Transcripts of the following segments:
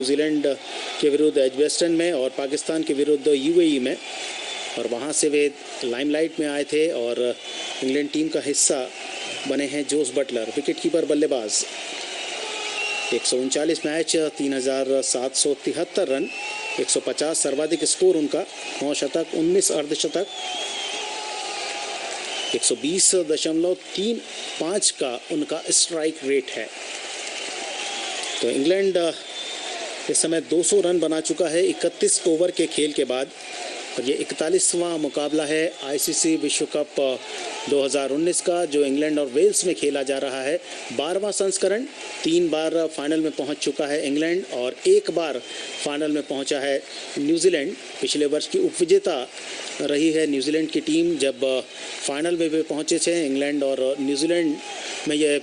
New Zealand के विरुद्ध Edgbaston में और पाकिस्तान के विरुद्ध यूएई में, और वहां से वे लाइमलाइट में आए थे और इंग्लैंड टीम का हिस्सा बने हैं जोस बटलर, विकेटकीपर बल्लेबाज। 139 मैच, 3773 रन, 150 सर्वाधिक स्कोर उनका, 9 शतक, 19 अर्धशतक, 120.35 का उनका स्ट्राइक रेट है। तो इंग्लैंड इस समय 200 रन बना चुका है 31 ओवर के खेल के बाद, और ये 41वां मुकाबला है आईसीसी विश्व कप 2019 का, जो इंग्लैंड और वेल्स में खेला जा रहा है। 12वां संस्करण। 3 बार फाइनल में पहुंच चुका है इंग्लैंड और 1 बार फाइनल में पहुंचा है न्यूजीलैंड। पिछले वर्ष की उपविजेता रही है न्यूजीलैंड की टीम, जब फाइनल में वे पहुंचे थे। इंग्लैंड और न्यूजीलैंड में यह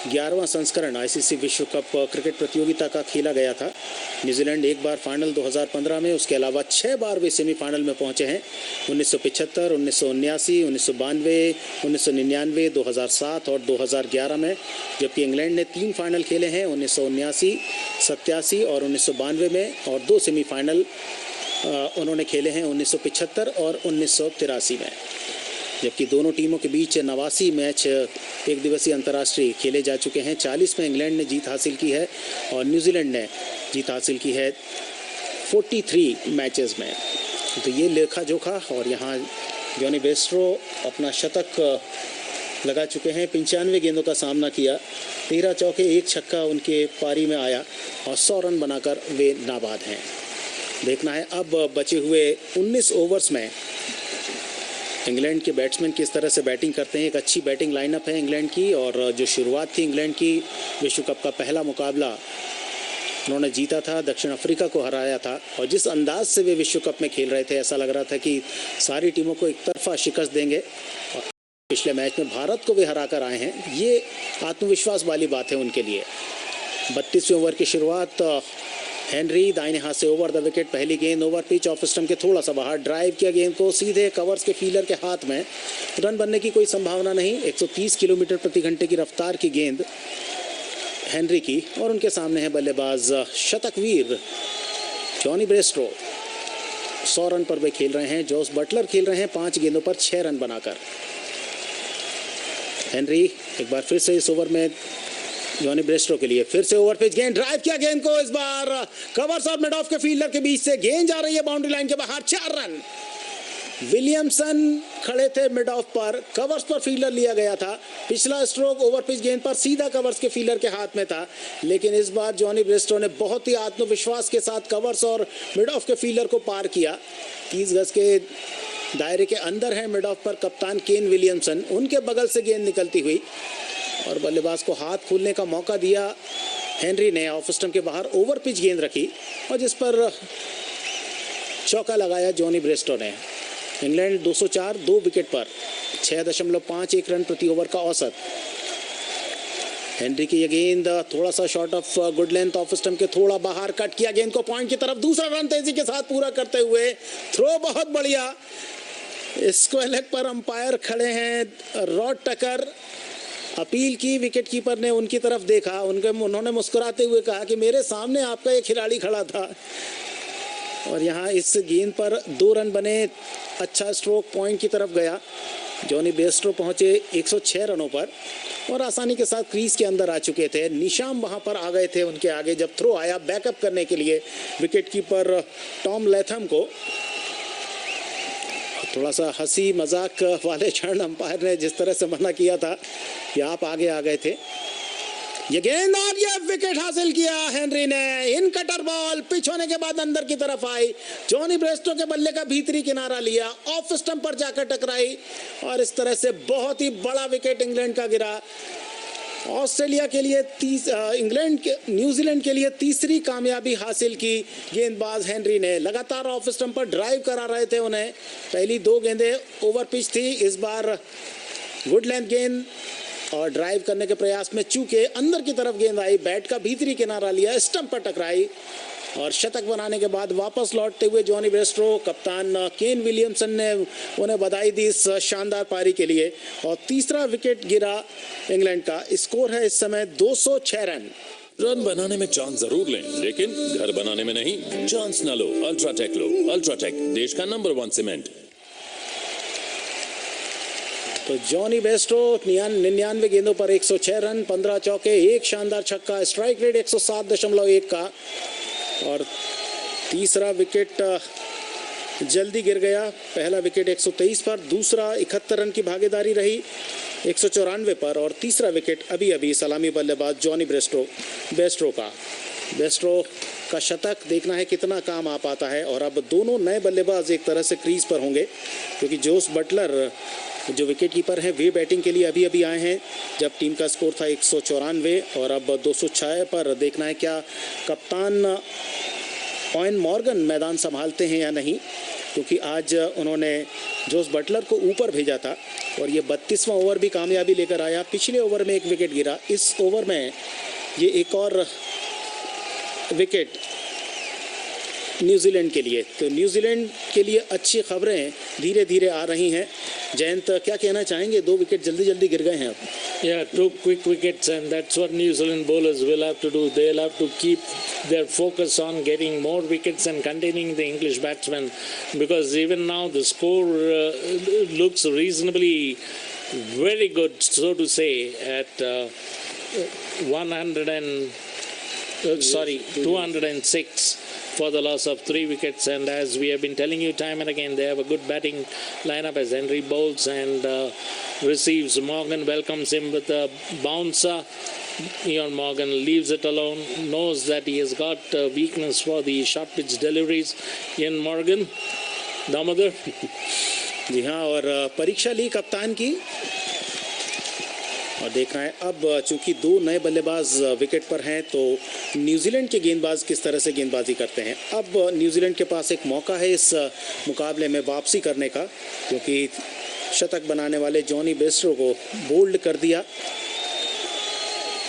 11वां संस्करण आईसीसी विश्व कप क्रिकेट प्रतियोगिता का खेला गया था। न्यूजीलैंड 1 बार फाइनल 2015 में, उसके अलावा 6 बार वे सेमीफाइनल में पहुंचे हैं। 1975, 1979, 1992, 1999, 2007 और 2011 में, जबकि इंग्लैंड ने 3 फाइनल खेले हैं, 1979, 87 और 1992 में, और 2 सेमीफाइनल उन्होंने खेले हैं 1975 और 1983 में। जबकि दोनों टीमों के बीच 89 मैच एक दिवसीय अंतर्राष्ट्रीय खेले जा चुके हैं। 40 में इंग्लैंड ने जीत हासिल की है और न्यूजीलैंड ने जीत हासिल की है 43 मैचेस में। तो ये लेखा जोखा, और यहाँ जॉनी बेस्ट्रो अपना शतक लगा चुके हैं। 95 गेंदों का सामना किया, 13 चौके 1 छक्का उनके पारी में आया और 100 रन बनाकर वे नाबाद हैं। देखना है अब बचे हुए 19 ओवर्स में इंग्लैंड के बैट्समैन किस तरह से बैटिंग करते हैं। एक अच्छी बैटिंग लाइनअप है इंग्लैंड की, और जो शुरुआत थी इंग्लैंड की, विश्व कप का पहला मुकाबला उन्होंने जीता था, दक्षिण अफ्रीका को हराया था, और जिस अंदाज से वे विश्व कप में खेल रहे थे, ऐसा लग रहा था कि सारी टीमों को एक तरफा शिकस्त देंगे। और पिछले मैच में भारत को वे हरा कर आए हैं, ये आत्मविश्वास वाली बात है उनके लिए। 32वें ओवर की शुरुआत, हेनरी दाहिने हाथ से ओवर द विकेट, पहली गेंद ओवर पिच, ऑफ स्टंप के थोड़ा सा बाहर, ड्राइव किया गेंद को सीधे कवर्स के फील्डर के हाथ में। रन बनने की कोई संभावना नहीं। 130 किलोमीटर प्रति घंटे की रफ्तार की गेंद हेनरी की, और उनके सामने है बल्लेबाज शतकवीर जॉनी बेस्ट्रो। 100 रन पर वे खेल रहे हैं। जोस बटलर खेल रहे हैं 5 गेंदों पर 6 रन बनाकर। हेनरी एक बार फिर से इस ओवर में जॉनी बेस्ट्रो के लिए फिर से ओवर पिच गेंद, ड्राइव किया गेंद को, इस बार कवर्स और मिड ऑफ के फील्डर के बीच से गेंद जा रही है बाउंड्री लाइन के बाहर, 4 रन। विलियमसन खड़े थे मिड ऑफ पर, कवर्स पर फील्डर लिया गया था। पिछला स्ट्रोक ओवर पिच गेंद पर सीधा कवर्स के फील्डर के हाथ में था, लेकिन इस बार जॉनी बेस्ट्रो ने बहुत ही आत्मविश्वास के साथ कवर्स और मिड ऑफ के फील्डर को पार किया। 30 गज के दायरे के अंदर है मिड ऑफ पर कप्तान केन विलियमसन, उनके बगल से गेंद निकलती हुई, और बल्लेबाज को हाथ खोलने का मौका दिया हेनरी ने। ऑफ स्टंप के बाहर ओवर पिच गेंद रखी और जिस पर चौका लगाया जॉनी बेस्ट्रो ने। इंग्लैंड 204 2 विकेट पर 6.51 रन प्रति ओवर का औसत। हेनरी की यह गेंद थोड़ा सा short of good length, off stump के थोड़ा बाहर, कट किया गेंद को पॉइंट की तरफ, दूसरा रन तेजी के साथ पूरा करते हुए, थ्रो बहुत बढ़िया। स्क्वायर लेग पर अंपायर खड़े हैं रॉड टकर, अपील की, विकेट कीपर ने उनकी तरफ देखा, उन्होंने मुस्कुराते हुए कहा कि मेरे सामने आपका एक खिलाड़ी खड़ा था। और यहाँ इस गेंद पर 2 रन बने, अच्छा स्ट्रोक पॉइंट की तरफ गया। जॉनी बेस्ट्रो पहुंचे 106 रनों पर और आसानी के साथ क्रीज के अंदर आ चुके थे। निशाम वहां पर आ गए थे उनके आगे, जब थ्रो आया बैकअप करने के लिए विकेट कीपर टॉम लैथम को। थोड़ा सा हंसी मजाक वाले क्षण अंपायर ने जिस तरह से मना किया था कि आप आगे आ गए थे। ये गेंद और ये विकेट हासिल किया हेनरी ने। इन कटर बॉल पिच होने के बाद अंदर की तरफ आई, जॉनी बेस्ट्रो के बल्ले का भीतरी किनारा लिया, ऑफ स्टंप पर जाकर टकराई, और इस तरह से बहुत ही बड़ा विकेट इंग्लैंड का गिरा। ऑस्ट्रेलिया के लिए न्यूजीलैंड के लिए तीसरी कामयाबी हासिल की गेंदबाज हेनरी ने। लगातार ऑफ स्टंप पर ड्राइव करा रहे थे उन्हें। पहली 2 गेंदें ओवर पिच थी, इस बार गुड लेंथ गेंद और ड्राइव करने के प्रयास में चूके अंदर की तरफ गेंद आई, बैट का भीतरी किनारा लिया, स्टंप पर टकराई, और शतक बनाने के बाद वापस लौटते हुए जॉनी बेस्ट्रो, कप्तान केन विलियमसन ने उन्हें बधाई दी इस शानदार पारी के लिए। और तीसरा विकेट गिरा इंग्लैंड का। स्कोर है इस समय 206 रन। रन बनाने में चांस जरूर लें, लेकिन घर बनाने में नहीं। चांस ना लो, अल्ट्राटेक लो। अल्ट्राटेक, देश का नंबर 1 सीमेंट। तो जॉनी बेस्टो 99 गेंदों पर 106 रन, 15 चौके, एक शानदार छक्का, स्ट्राइक रेट 107.1 का। और तीसरा विकेट जल्दी गिर गया। पहला विकेट 123 पर, दूसरा 71 रन की भागीदारी रही 194 पर, और तीसरा विकेट अभी अभी सलामी बल्लेबाज जॉनी बेस्ट्रो का शतक। देखना है कितना काम आ पाता है। और अब दोनों नए बल्लेबाज एक तरह से क्रीज पर होंगे, क्योंकि जोस बटलर जो विकेट कीपर हैं वे बैटिंग के लिए अभी अभी आए हैं, जब टीम का स्कोर था 194 और अब 206 पर। देखना है क्या कप्तान ऑयन मॉर्गन मैदान संभालते हैं या नहीं, क्योंकि आज उन्होंने जोस बटलर को ऊपर भेजा था और ये 32वां ओवर भी कामयाबी लेकर आया। पिछले ओवर में एक विकेट गिरा, इस ओवर में ये एक और विकेट न्यूजीलैंड के लिए। तो न्यूजीलैंड के लिए अच्छी खबरें धीरे धीरे आ रही हैं। जयंत, क्या कहना चाहेंगे? 2 विकेट जल्दी जल्दी गिर गए हैं अब। Yeah, 2 quick wickets, and that's what New Zealand bowlers will have to do. They'll have to keep their focus on getting more wickets and containing the English batsmen, because even now the score looks reasonably very good, so to say, at 206 for the loss of 3 wickets. And as we have been telling you time and again, they have a good batting lineup as Henry bowls and receives. Morgan welcomes him with a bouncer. Ian Morgan leaves it alone, knows that he has got a weakness for the short pitch deliveries. Ian Morgan, Damodar. जी हाँ, और परीक्षा ली कप्तान की, और देखना है अब चूंकि 2 नए बल्लेबाज विकेट पर हैं तो न्यूजीलैंड के गेंदबाज किस तरह से गेंदबाजी करते हैं। अब न्यूजीलैंड के पास एक मौका है इस मुकाबले में वापसी करने का, क्योंकि शतक बनाने वाले जॉनी बेस्ट्रो को बोल्ड कर दिया।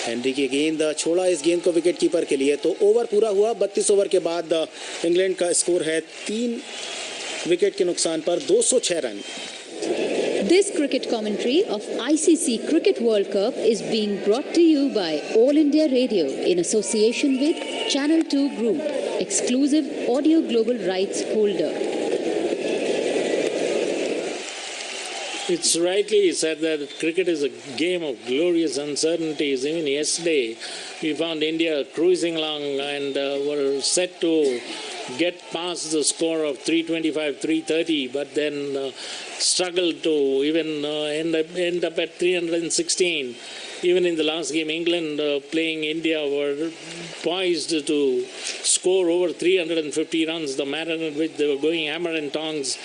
हेनरी की गेंद छोड़ा इस गेंद को विकेट कीपर के लिए। तो ओवर पूरा हुआ। 32 ओवर के बाद इंग्लैंड का स्कोर है 3 विकेट के नुकसान पर 206 run. This cricket commentary of ICC Cricket World Cup is being brought to you by All India Radio in association with Channel 2 Group, exclusive audio global rights holder. It's rightly said that cricket is a game of glorious uncertainties. Even yesterday, we found India cruising along and were set to get past the score of 325, 330, but then struggled to even end up at 316. Even in the last game, England playing India were poised to score over 350 runs, the manner in which they were going hammer and tongs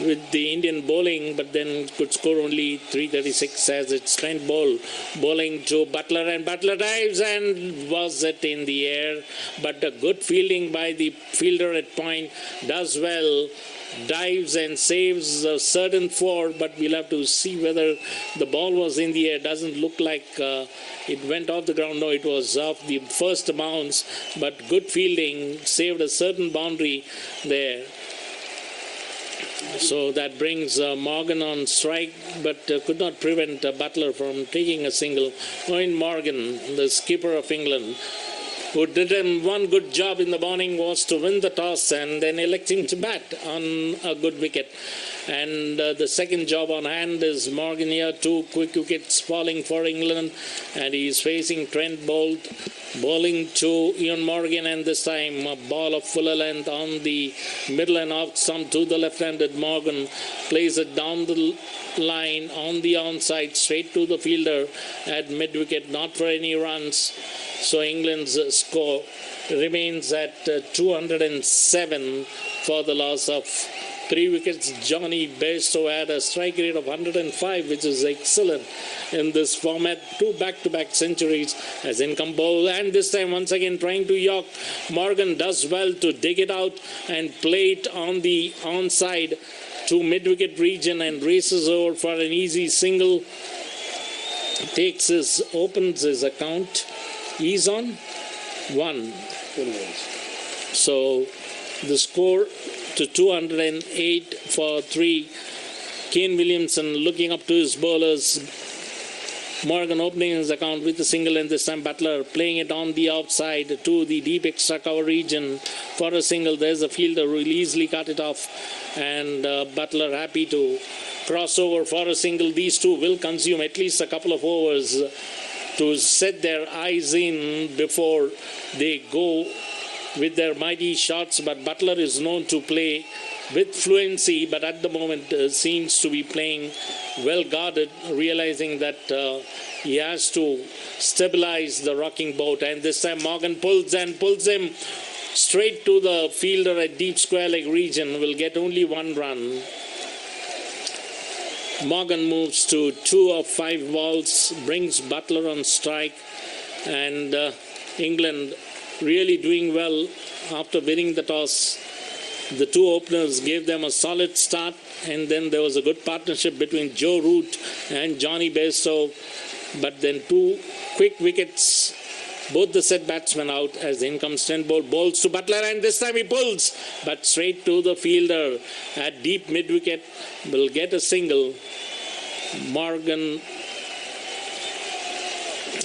with the Indian bowling, but then could score only 336 as it spent bowling to Butler, and Butler dives and was it in the air, but a good fielding by the fielder at point, does well, dives and saves a certain 4, but we'll have to see whether the ball was in the air. Doesn't look like it went off the ground. No, it was off the first bounce, but good fielding saved a certain boundary there. So that brings Morgan on strike, but could not prevent Butler from taking a single. Owen Morgan, the skipper of England, who did one good job in the morning, was to win the toss and then electing to bat on a good wicket. And the second job on hand is Morgan here, 2 quick wickets falling for England, and he's facing Trent Boult, bowling to Ian Morgan, and this time a ball of fuller length on the middle and off stump to the left-handed Morgan, plays it down the line on the onside straight to the fielder at mid-wicket, not for any runs. So England's score remains at 207 for the loss of 3 wickets. Johnny Bairstow had a strike rate of 105, which is excellent in this format. 2 back-to-back centuries as income bowl, and this time once again trying to york. Morgan does well to dig it out and play it on the onside to mid-wicket region and races over for an easy single. Opens his account. He's on 1. So the score to 208 for 3. Kane Williamson looking up to his bowlers. Morgan opening his account with a single, and this time Butler playing it on the outside to the deep extra cover region for a single. There's a fielder who will easily cut it off, and Butler happy to cross over for a single. These two will consume at least a couple of overs to set their eyes in before they go with their mighty shots. But Butler is known to play with fluency, but at the moment seems to be playing well guarded, realizing that he has to stabilize the rocking boat. And this time Morgan pulls him straight to the fielder at deep square leg region, will get only one run. Morgan moves to 2 of 5 balls, brings Butler on strike, and England really doing well after winning the toss. The two openers gave them a solid start, and then there was a good partnership between Joe Root and Johnny Bairstow. But then 2 quick wickets, both the set batsmen out, as in comes 10 balls to Butler, and this time he pulls, but straight to the fielder at deep mid-wicket, will get a single. Morgan,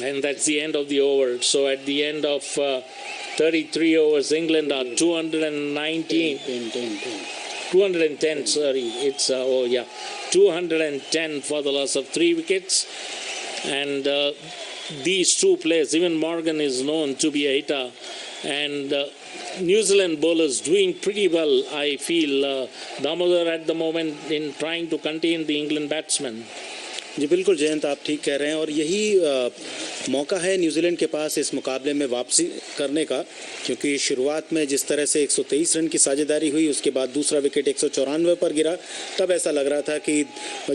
and that's the end of the over. So at the end of 33 overs, England are 210, sorry, it's 210 for the loss of 3 wickets. And these two players, even Morgan is known to be a hitter, and New Zealand bowlers doing pretty well, I feel, Damodar at the moment in trying to contain the England batsmen. जी बिल्कुल जयंत, आप ठीक कह रहे हैं, और यही मौका है न्यूजीलैंड के पास इस मुकाबले में वापसी करने का, क्योंकि शुरुआत में जिस तरह से 123 रन की साझेदारी हुई, उसके बाद दूसरा विकेट 194 पर गिरा, तब ऐसा लग रहा था कि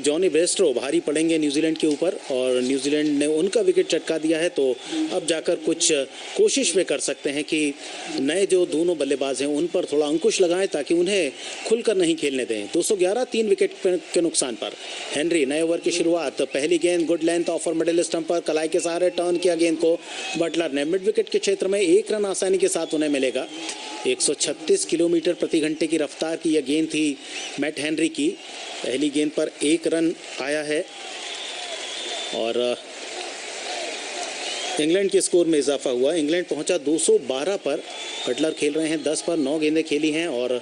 जॉनी बेस्ट्रो भारी पड़ेंगे न्यूजीलैंड के ऊपर, और न्यूजीलैंड ने उनका विकेट चटका दिया है। तो अब जाकर कुछ कोशिश वे कर सकते हैं कि नए जो दोनों बल्लेबाज हैं उन पर थोड़ा अंकुश लगाएं, ताकि उन्हें खुलकर नहीं खेलने दें। 211 3 विकेट के नुकसान पर हेनरी नए ओवर की शुरुआत, पहली गेंद good length offer middle stump पर, कलाई के सहारे टर्न किया गेंद को बटलर ने, मिड विकेट के क्षेत्र में 1 रन आसानी के साथ उन्हें मिलेगा। 136 किलोमीटर प्रति घंटे की रफ्तार की यह गेंद थी मैट हेनरी की। पहली गेंद पर 1 रन आया है, और इंग्लैंड के स्कोर में इजाफा हुआ। इंग्लैंड पहुंचा 212 पर, बटलर खेल रहे हैं 10 पर, 9 गेंदें खेली हैं, और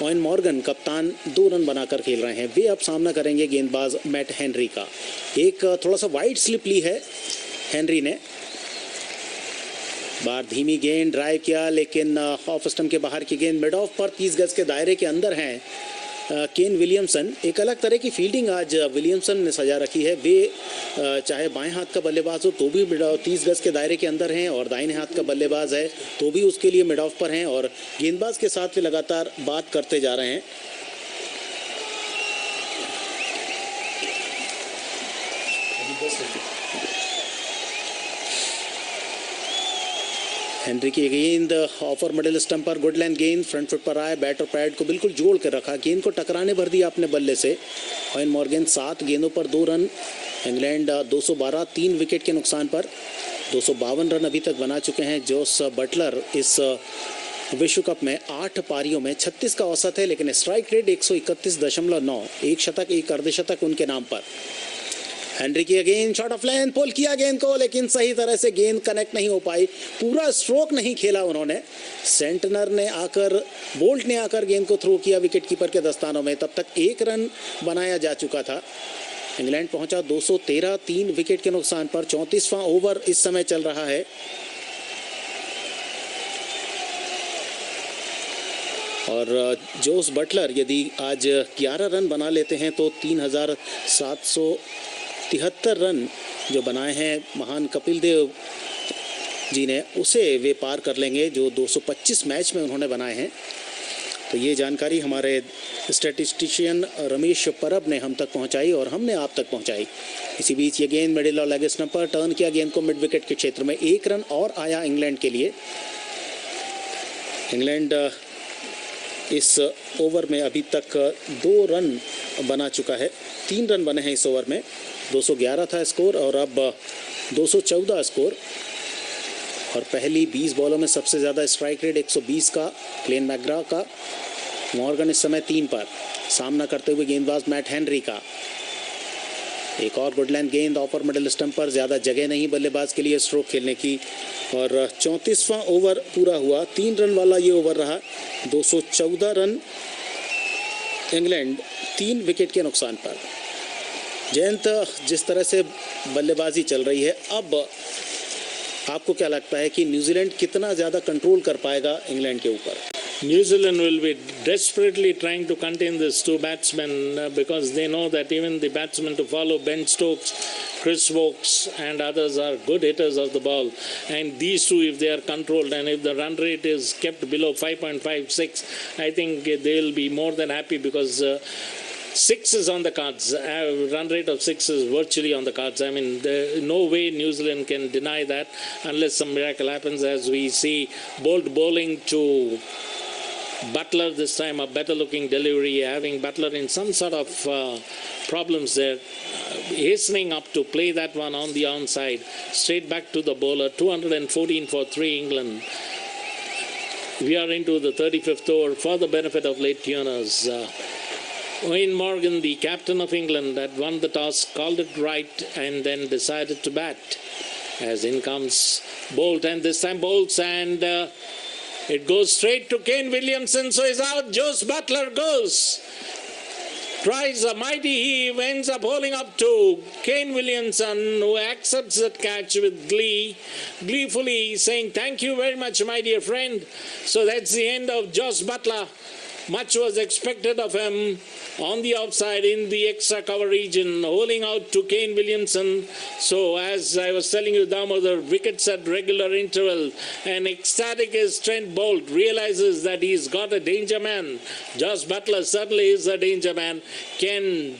ओवेन मॉर्गन कप्तान 2 रन बनाकर खेल रहे हैं। वे अब सामना करेंगे गेंदबाज मैट हेनरी का। एक थोड़ा सा वाइड स्लिप ली है हेनरी ने, बार धीमी गेंद ड्राइव किया, लेकिन ऑफ स्टंप के बाहर की गेंद मिड ऑफ पर 30 गज के दायरे के अंदर हैं केन विलियमसन। एक अलग तरह की फील्डिंग आज विलियमसन ने सजा रखी है। वे चाहे बाएं हाथ का बल्लेबाज हो तो भी 30 गज के दायरे के अंदर हैं, और दाहिने हाथ का बल्लेबाज है तो भी उसके लिए मिड ऑफ पर हैं, और गेंदबाज के साथ वे लगातार बात करते जा रहे हैं। हेनरी की गेंद ऑफर मिडिल स्टंप पर, गुड लेंथ गेंद फ्रंट फुट पर आए, बैट और पैड को बिल्कुल जोड़ कर रखा, गेंद को टकराने भर दिया अपने बल्ले से। ओवेन मॉर्गन 7 गेंदों पर 2 रन। इंग्लैंड 212 3 विकेट के नुकसान पर 252 रन अभी तक बना चुके हैं। जोस बटलर इस विश्व कप में 8 पारियों में 36 का औसत है, लेकिन स्ट्राइक रेट 131.9, 1 शतक 1 अर्धशतक उनके नाम पर। हेनरी की गेंद शॉट ऑफ लेंथ, पुल किया गेंद को, लेकिन सही तरह से गेंद कनेक्ट नहीं हो पाई, पूरा स्ट्रोक नहीं खेला उन्होंने। सेंटनर ने आकर, बोल्ट ने आकर गेंद को थ्रो किया विकेट कीपर के दस्तानों में, तब तक 1 रन बनाया जा चुका था। इंग्लैंड पहुंचा 213 3 विकेट के नुकसान पर। 34वां ओवर इस समय चल रहा है, और जोस बटलर यदि आज 11 रन बना लेते हैं तो 3773 रन जो बनाए हैं महान कपिल देव जी ने, उसे वे पार कर लेंगे जो 225 मैच में उन्होंने बनाए हैं। तो ये जानकारी हमारे स्टैटिस्टिशियन रमेश परब ने हम तक पहुंचाई, और हमने आप तक पहुंचाई। इसी बीच ये गेंद मिडिल और लेग स्टंप पर, टर्न किया गेंद को मिड विकेट के क्षेत्र में, 1 रन और आया इंग्लैंड के लिए। इंग्लैंड इस ओवर में अभी तक 2 रन बना चुका है, 3 रन बने हैं इस ओवर में। 211 था स्कोर और अब 214 स्कोर, और पहली 20 बॉलों में सबसे ज़्यादा स्ट्राइक रेट 120 का क्लेन मैकग्रा का। मॉर्गन इस समय 3 पर, सामना करते हुए गेंदबाज मैट हेनरी का। एक और गुड लेंथ गेंद ऑफर मिडिल स्टंप पर, ज़्यादा जगह नहीं बल्लेबाज के लिए स्ट्रोक खेलने की। और 34वां ओवर पूरा हुआ, 3 रन वाला ये ओवर रहा। 214 रन इंग्लैंड 3 विकेट के नुकसान पर। जयंत, जिस तरह से बल्लेबाजी चल रही है, अब आपको क्या लगता है कि न्यूजीलैंड कितना ज़्यादा कंट्रोल कर पाएगा इंग्लैंड के ऊपर? New Zealand will be desperately trying to contain these two batsmen because they know that even the batsmen to follow, Ben Stokes, Chris Wokes and others are good hitters of the ball. And these two, if they are controlled and if the run rate is kept below 5.56, I think they will be more than happy because 6 is on the cards. Run rate of 6 is virtually on the cards. I mean, no way New Zealand can deny that unless some miracle happens, as we see Bolt bowling to Butler this time, a better looking delivery, having Butler in some sort of problems there, hastening up to play that one on the onside, straight back to the bowler. 214 for 3 England. We are into the 35th over for the benefit of late tuners. Owen Morgan, the captain of England, had won the toss, called it right and then decided to bat. As in comes Bolt, and this time Bolts, and it goes straight to Kane Williamson, so he's out. Jos Butler goes. Tries a mighty heave, ends up holding up to Kane Williamson, who accepts that catch with glee, gleefully saying, "Thank you very much, my dear friend." So that's the end of Jos Butler. Much was expected of him on the outside in the extra cover region, holding out to Kane Williamson. So as I was telling you, Damodar, wickets at regular interval, and ecstatic is Trent Bolt, realizes that he's got a danger man. Jos Butler certainly is a danger man, can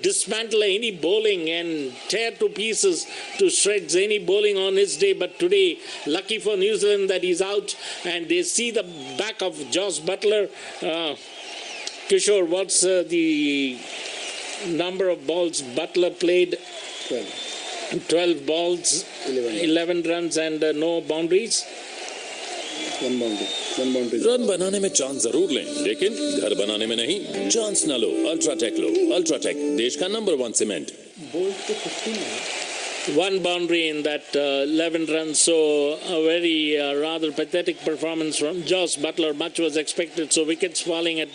dismantle any bowling and tear to pieces, to shreds any bowling on his day. But today, lucky for New Zealand that he's out, and they see the back of Jos Butler. Kishore, what's the number of balls Butler played? 12 balls, 11 runs and no boundaries. Run बनाने में chance जरूर लें, लेकिन घर बनाने में नहीं। Chance ना लो, अल्ट्राटेक लो। अल्ट्राटेक, देश का number 1 cement. 1 boundary in that 11 runs, so a very rather pathetic performance from Jos Butler. Much was expected, so wickets falling at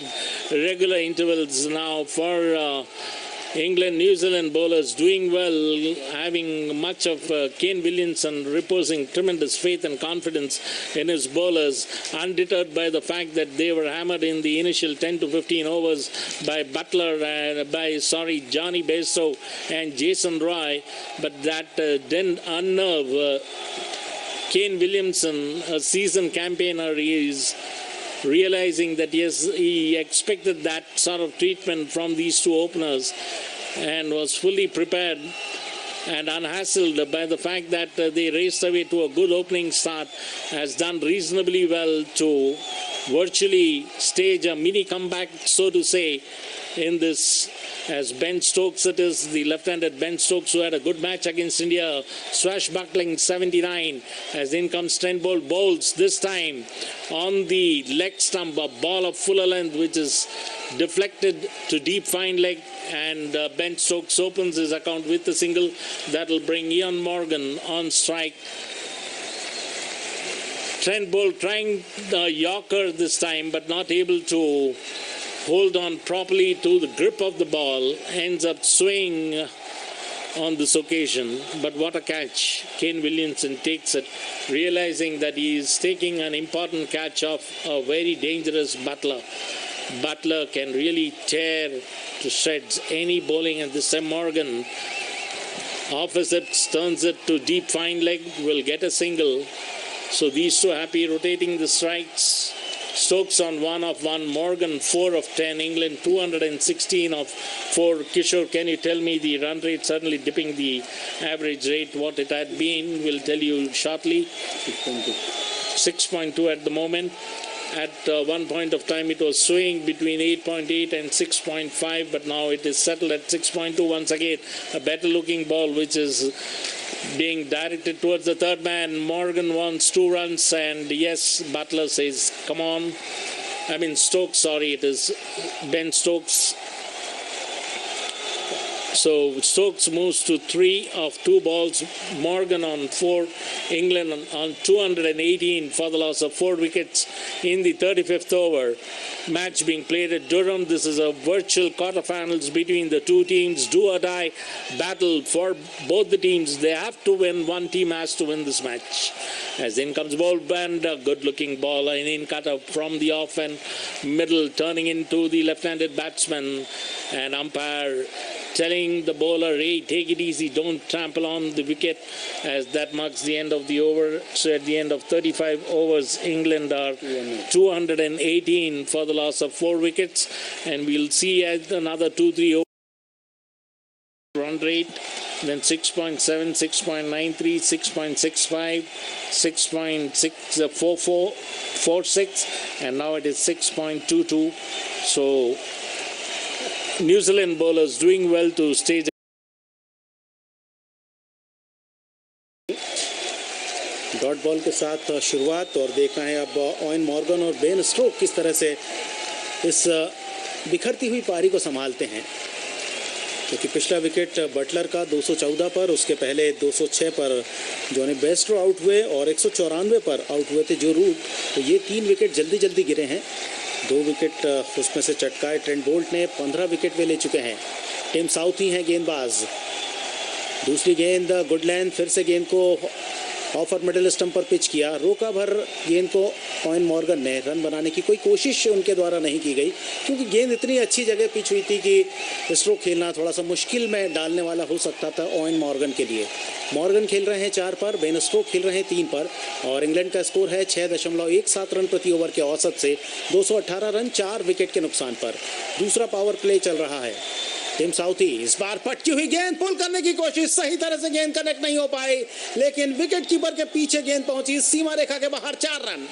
regular intervals now for England. New Zealand bowlers doing well, having much of Kane Williamson reposing tremendous faith and confidence in his bowlers, undeterred by the fact that they were hammered in the initial 10 to 15 overs by Butler and Johnny Bairstow and Jason Roy, but that didn't unnerve Kane Williamson, a seasoned campaigner. He is realizing that yes, he expected that sort of treatment from these two openers and was fully prepared and unhassled by the fact that they raced away to a good opening start, has done reasonably well to virtually stage a mini comeback, so to say, in this. As Ben Stokes, it is the left-handed Ben Stokes, who had a good match against India, swashbuckling 79. As in comes Trent Bolt, bowls this time on the leg stump, a ball of fuller length which is deflected to deep fine leg, and Ben Stokes opens his account with a single that will bring Ian Morgan on strike. Trent Bolt trying the Yorker this time, but not able to hold on properly to the grip of the ball, ends up swaying on this occasion. But what a catch. Kane Williamson takes it, realizing that he is taking an important catch off a very dangerous Butler. Butler can really tear to shreds any bowling, and this time Morgan offers it, turns it to deep fine leg, will get a single. So these two happy, rotating the strikes. Stokes on 1 of 1, Morgan 4 of 10, England 216 of 4. Kishore, can you tell me the run rate? Certainly dipping the average rate, what it had been, we'll tell you shortly. 6.2 at the moment. At one point of time it was swaying between 8.8 and 6.5, but now it is settled at 6.2 once again. A better looking ball which is being directed towards the third man. Morgan wants 2 runs, and yes, Butler says, come on. Stokes, sorry, it is Ben Stokes So Stokes moves to 3 of 2 balls. Morgan on 4. England on 218 for the loss of 4 wickets in the 35th over. Match being played at Durham. This is a virtual quarterfinals between the two teams. Do or die battle for both the teams. They have to win. One team has to win this match. As in comes ball band, a good-looking ball, an in cutter from the off and middle, turning into the left-handed batsman, and umpire telling the bowler, hey, take it easy, don't trample on the wicket, as that marks the end of the over. So at the end of 35 overs, England are 218 for the loss of 4 wickets, and we'll see at another 2-3 overs. Run rate, then 6.7, 6.93, 6.65, 6.64446, and now it is 6.22. So New Zealand bowlers doing well to stay. Dot ball के साथ शुरुआत, और देखना है अब ion Morgan और Ben Stoke किस तरह से इस बिखरती हुई पारी को संभालते हैं, क्योंकि पिछला विकेट बटलर का 214 पर, उसके पहले 206 पर जॉनी बेस्ट्रो आउट हुए और 194 पर आउट हुए थे जो रूट। तो ये 3 विकेट जल्दी जल्दी गिरे हैं। 2 विकेट उसमें से चटकाए ट्रेंट बोल्ट ने। 15 विकेट वे ले चुके हैं। टिम साउथी हैं गेंदबाज। दूसरी गेंद गुड लेंथ, फिर से गेंद को ऑफर मिडिल स्टंप पर पिच किया, रोका भर गेंद को ऑयन मॉर्गन ने। रन बनाने की कोई कोशिश उनके द्वारा नहीं की गई, क्योंकि गेंद इतनी अच्छी जगह पिच हुई थी कि स्ट्रोक खेलना थोड़ा सा मुश्किल में डालने वाला हो सकता था ऑयन मॉर्गन के लिए। मॉर्गन खेल रहे हैं 4 पर, बेन स्टोक खेल रहे हैं 3 पर, और इंग्लैंड का स्कोर है 6.17 रन प्रति ओवर के औसत से 218 रन 4 विकेट के नुकसान पर। दूसरा पावर प्ले चल रहा है। टिम साउथी इस बार पटकी हुई गेंद पुल करने की कोशिश, सही तरह से गेंद कनेक्ट नहीं हो पाई, लेकिन विकेट कीपर के पीछे गेंद पहुंची सीमा रेखा के बाहर। 4 रन।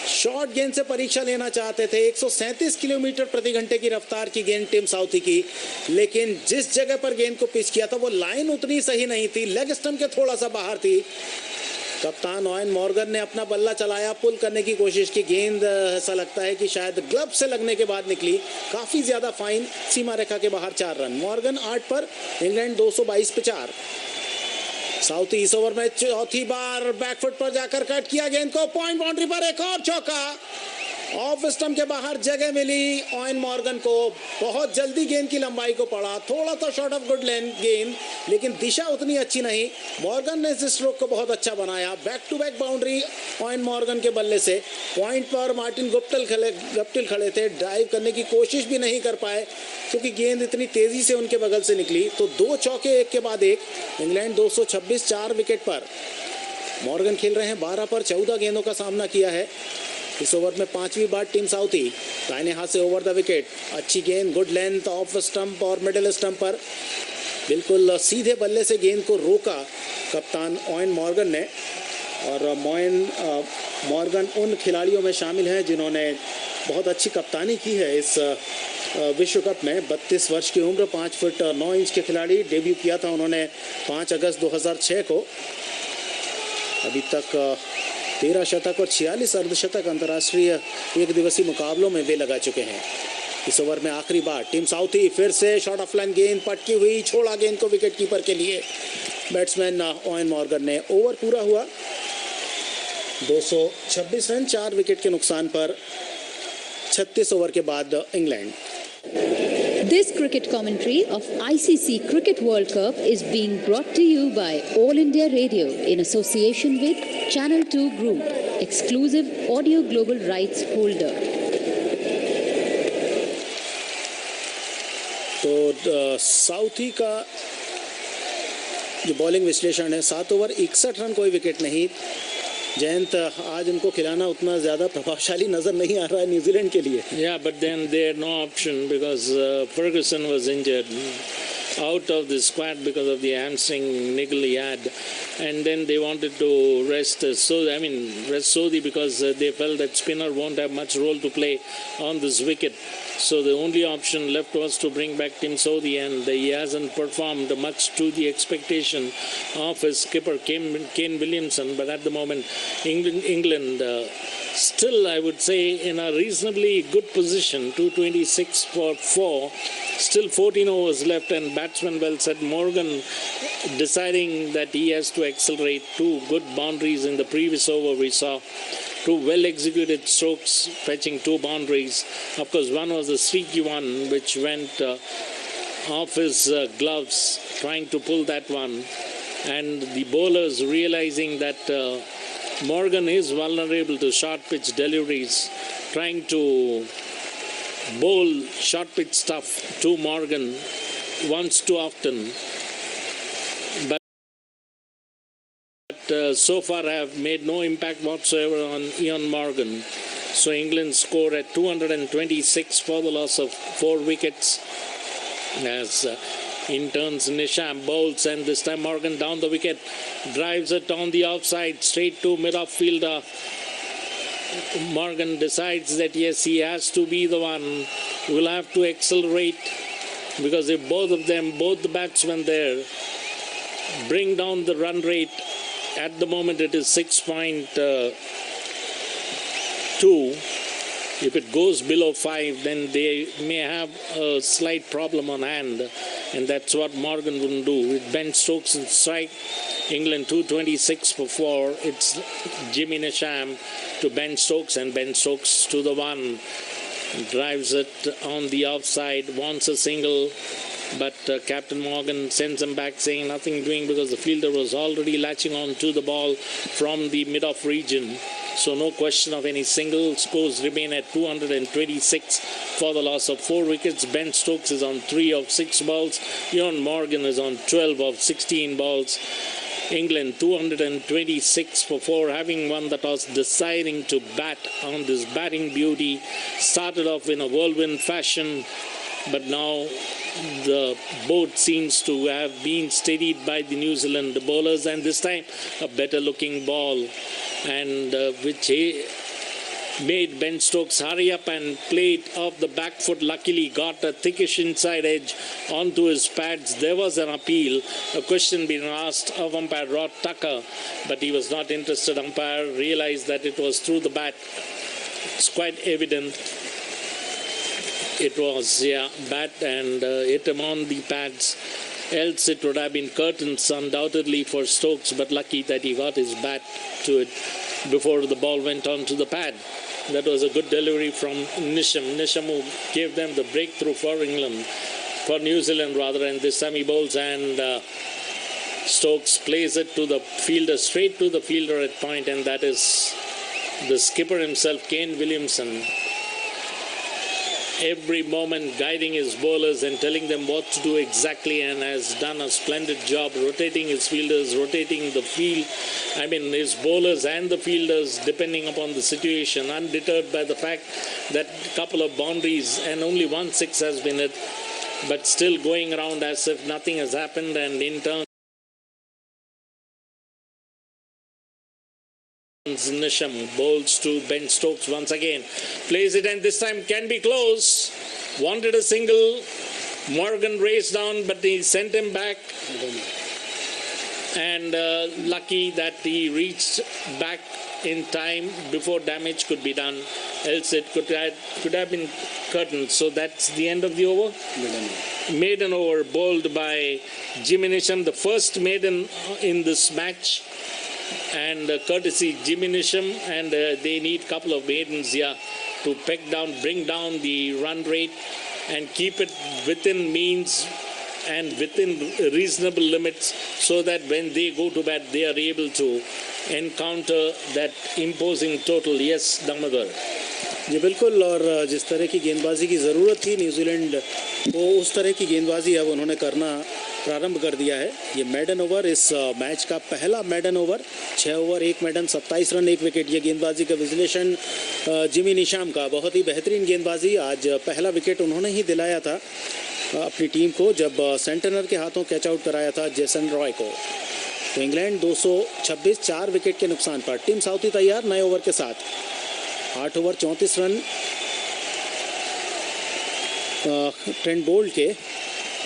शॉर्ट गेंद से परीक्षा लेना चाहते थे। 137 किलोमीटर प्रति घंटे की रफ्तार की गेंद टिम साउथी की, लेकिन जिस जगह पर गेंद को पिच किया था वो लाइन उतनी सही नहीं थी, लेग स्टंप के थोड़ा सा बाहर थी। कप्तान ऑयन मॉर्गन ने अपना बल्ला चलाया, पुल करने की कोशिश की। गेंद ऐसा लगता है कि शायद ग्लव से लगने के बाद निकली, काफी ज्यादा फाइन, सीमा रेखा के बाहर। 4 रन। मॉर्गन 8 पर, इंग्लैंड 222 पे 4। साउथी इस ओवर में चौथी बार बैकफुट पर जाकर कट किया गेंद को, पॉइंट बाउंड्री पर एक और चौका। ऑफ स्टंप के बाहर जगह मिली ऑयन मॉर्गन को, बहुत जल्दी गेंद की लंबाई को पड़ा, थोड़ा सा शॉर्ट ऑफ गुड लेंथ गेंद, लेकिन दिशा उतनी अच्छी नहीं। मॉर्गन ने इस स्ट्रोक को बहुत अच्छा बनाया। Back to back boundary Eoin Morgan के बल्ले से। पॉइंट पर मार्टिन गुप्टिल खड़े थे, ड्राइव करने की कोशिश भी नहीं कर पाए क्योंकि गेंद इतनी तेजी से उनके बगल से निकली। तो 2 चौके एक के बाद एक। इंग्लैंड 226 4 विकेट पर। मॉर्गन खेल रहे हैं 12 पर, 14 गेंदों का सामना किया है इस ओवर में। 5वीं बार टिम साउथी दाहिने हाथ से ओवर द विकेट। अच्छी गेंद, गुड लेंथ, ऑफ स्टंप और मिडिल स्टंप पर बिल्कुल सीधे बल्ले से गेंद को रोका कप्तान ऑयन मॉर्गन ने। और मॉर्गन उन खिलाड़ियों में शामिल हैं जिन्होंने बहुत अच्छी कप्तानी की है इस विश्व कप में। 32 वर्ष की उम्र, 5 फुट 9 इंच के खिलाड़ी। डेब्यू किया था उन्होंने 5 अगस्त 2006 को। अभी तक 13 शतक और 46 अर्धशतक अंतर्राष्ट्रीय एक दिवसीय मुकाबलों में वे लगा चुके हैं। इस ओवर में आखिरी बार टिम साउथी, फिर से शॉर्ट ऑफ लाइन गेंद पटकी हुई, छोड़ा गेंद को विकेट कीपर के लिए। बैट्समैन ऑयन मॉर्गन ने। ओवर पूरा हुआ 226 रन 4 विकेट के नुकसान पर 36 ओवर के बाद England. This cricket commentary of ICC Cricket World Cup is being brought to you by All India Radio in association with Channel 2 Group, exclusive audio global rights holder. तो Southee का जो bowling विश्लेषण है, 7 over 61 run, कोई wicket नहीं। जयंत, आज उनको खिलाना उतना ज़्यादा प्रभावशाली नज़र नहीं आ रहा है न्यूजीलैंड के लिए। Yeah, but then they had no option because Ferguson was injured. out of the squad because of the hamstring niggle he had, and then they wanted to rest Sodhi because they felt that spinner won't have much role to play on this wicket. So the only option left was to bring back Tim Sodhi, and he hasn't performed much to the expectation of his skipper Kane Williamson. But at the moment, England still, I would say, in a reasonably good position. 226 for 4. Still 14 overs left, and batsman well said Morgan deciding that he has to accelerate. 2 good boundaries in the previous over. We saw 2 well-executed strokes fetching 2 boundaries. Of course, one was a streaky one which went off his gloves, trying to pull that one. And the bowlers realizing that Morgan is vulnerable to short pitch deliveries, trying to bowl short pitch stuff to Morgan once too often. But so far have made no impact whatsoever on Ian Morgan. So England score at 226 for the loss of 4 wickets as in turns Nisham bowls, and this time Morgan down the wicket, drives it on the offside straight to mid-off fielder. Morgan decides that yes, he has to be the one who will have to accelerate, because if both the batsmen there bring down the run rate, at the moment it is 6.2. If it goes below 5, then they may have a slight problem on hand, and that's what Morgan wouldn't do. With Ben Stokes in strike, England 226 for 4. It's Jimmy Nisham to Ben Stokes, and Ben Stokes to the one. Drives it on the offside, wants a single, but Captain Morgan sends him back saying nothing doing, because the fielder was already latching on to the ball from the mid-off region. So no question of any single. Scores remain at 226 for the loss of 4 wickets. Ben Stokes is on 3 of 6 balls. Ian Morgan is on 12 of 16 balls. England 226 for 4, having won the toss, deciding to bat on this batting beauty. Started off in a whirlwind fashion, but now the boat seems to have been steadied by the New Zealand bowlers, and this time a better looking ball, and which made Ben Stokes hurry up and play it off the back foot. Luckily got a thickish inside edge onto his pads. There was an appeal, a question being asked of umpire Rod Tucker, but he was not interested. Umpire realized that it was through the bat. It's quite evident it was bat, and hit him on the pads. Else it would have been curtains undoubtedly for Stokes, but lucky that he got his bat to it before the ball went on to the pad. That was a good delivery from Nisham who gave them the breakthrough for New Zealand rather, and this time he bowls, and Stokes plays it to the fielder, straight to the fielder at point, and that is the skipper himself, Kane Williamson. Every moment guiding his bowlers and telling them what to do exactly, and has done a splendid job rotating his fielders, rotating the field. I mean, his bowlers and the fielders, depending upon the situation, undeterred by the fact that a couple of boundaries and only 1 6 has been hit, but still going around as if nothing has happened, and in turn Nisham bowls to Ben Stokes once again, plays it, and this time can be close. Wanted a single. Morgan raced down, but he sent him back, and lucky that he reached back in time before damage could be done, else it could have been curtains. So that's the end of the over. Maiden over bowled by Jimmy Nisham, the first maiden in this match, and courtesy Jimmy Nisham, and they need a couple of maidens here to bring down the run rate and keep it within means and within reasonable limits, so that when they go to bat they are able to encounter that imposing total. Yes, Damodar. जी बिल्कुल, और जिस तरह की गेंदबाजी की ज़रूरत थी New Zealand को, उस तरह की गेंदबाजी अब उन्होंने करना प्रारंभ कर दिया है। ये मेडन ओवर इस मैच का पहला maiden over, 6 over 1 maiden 27 run 1 wicket. ये गेंदबाजी का विश्लेषण जिमी निशाम का, बहुत ही बेहतरीन गेंदबाजी। आज पहला विकेट उन्होंने ही दिलाया था अपनी टीम को जब सेंटनर के हाथों कैच आउट कराया था जेसन रॉय को। तो इंग्लैंड 226 4 विकेट के नुकसान पर। टीम साउथी तैयार नए ओवर के साथ। 8 ओवर 34 रन ट्रेंट बोल्ट के।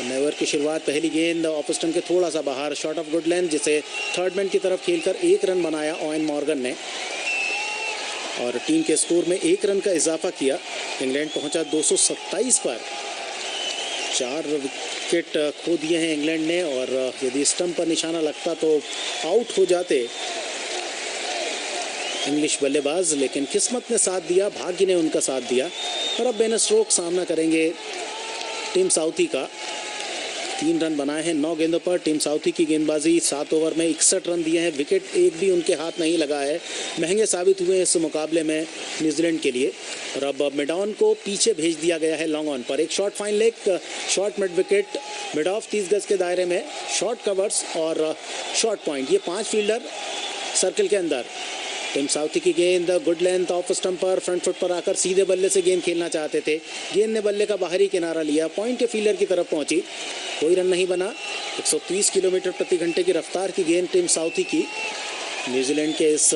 नए ओवर की शुरुआत, पहली गेंद ऑफ स्टंप के थोड़ा सा बाहर, शॉट ऑफ गुड लेंथ, जिसे थर्ड मैन की तरफ खेलकर 1 रन बनाया ओवेन मॉर्गन ने और टीम के स्कोर में 1 रन का इजाफा किया। इंग्लैंड पहुंचा 227 पर। 4 विकेट खो दिए हैं इंग्लैंड ने और यदि स्टंप पर निशाना लगता तो आउट हो जाते इंग्लिश बल्लेबाज, लेकिन किस्मत ने साथ दिया, भाग्य ने उनका साथ दिया। और अब बेन स्टोक्स सामना करेंगे टीम साउथी का। 3 रन बनाए हैं 9 गेंदों पर। टीम साउथी की गेंदबाजी 7 ओवर में 61 रन दिए हैं। विकेट एक भी उनके हाथ नहीं लगा है। महंगे साबित हुए इस मुकाबले में न्यूजीलैंड के लिए। और अब मिडॉन को पीछे भेज दिया गया है लॉन्ग ऑन पर। एक shot fine leg, shot mid wicket, mid of 30 गज के दायरे में, शॉर्ट कवर्स और शॉर्ट पॉइंट, ये 5 फील्डर सर्कल के अंदर। टीम साउथी की गेंद गुड लेंथ ऑफ स्टंप पर, फ्रंट फुट पर आकर सीधे बल्ले से गेंद खेलना चाहते थे। गेंद ने बल्ले का बाहरी किनारा लिया, पॉइंट के फील्डर की तरफ पहुंची, कोई रन नहीं बना। 130 किलोमीटर प्रति घंटे की रफ्तार की गेंद टीम साउथी की। न्यूजीलैंड के इस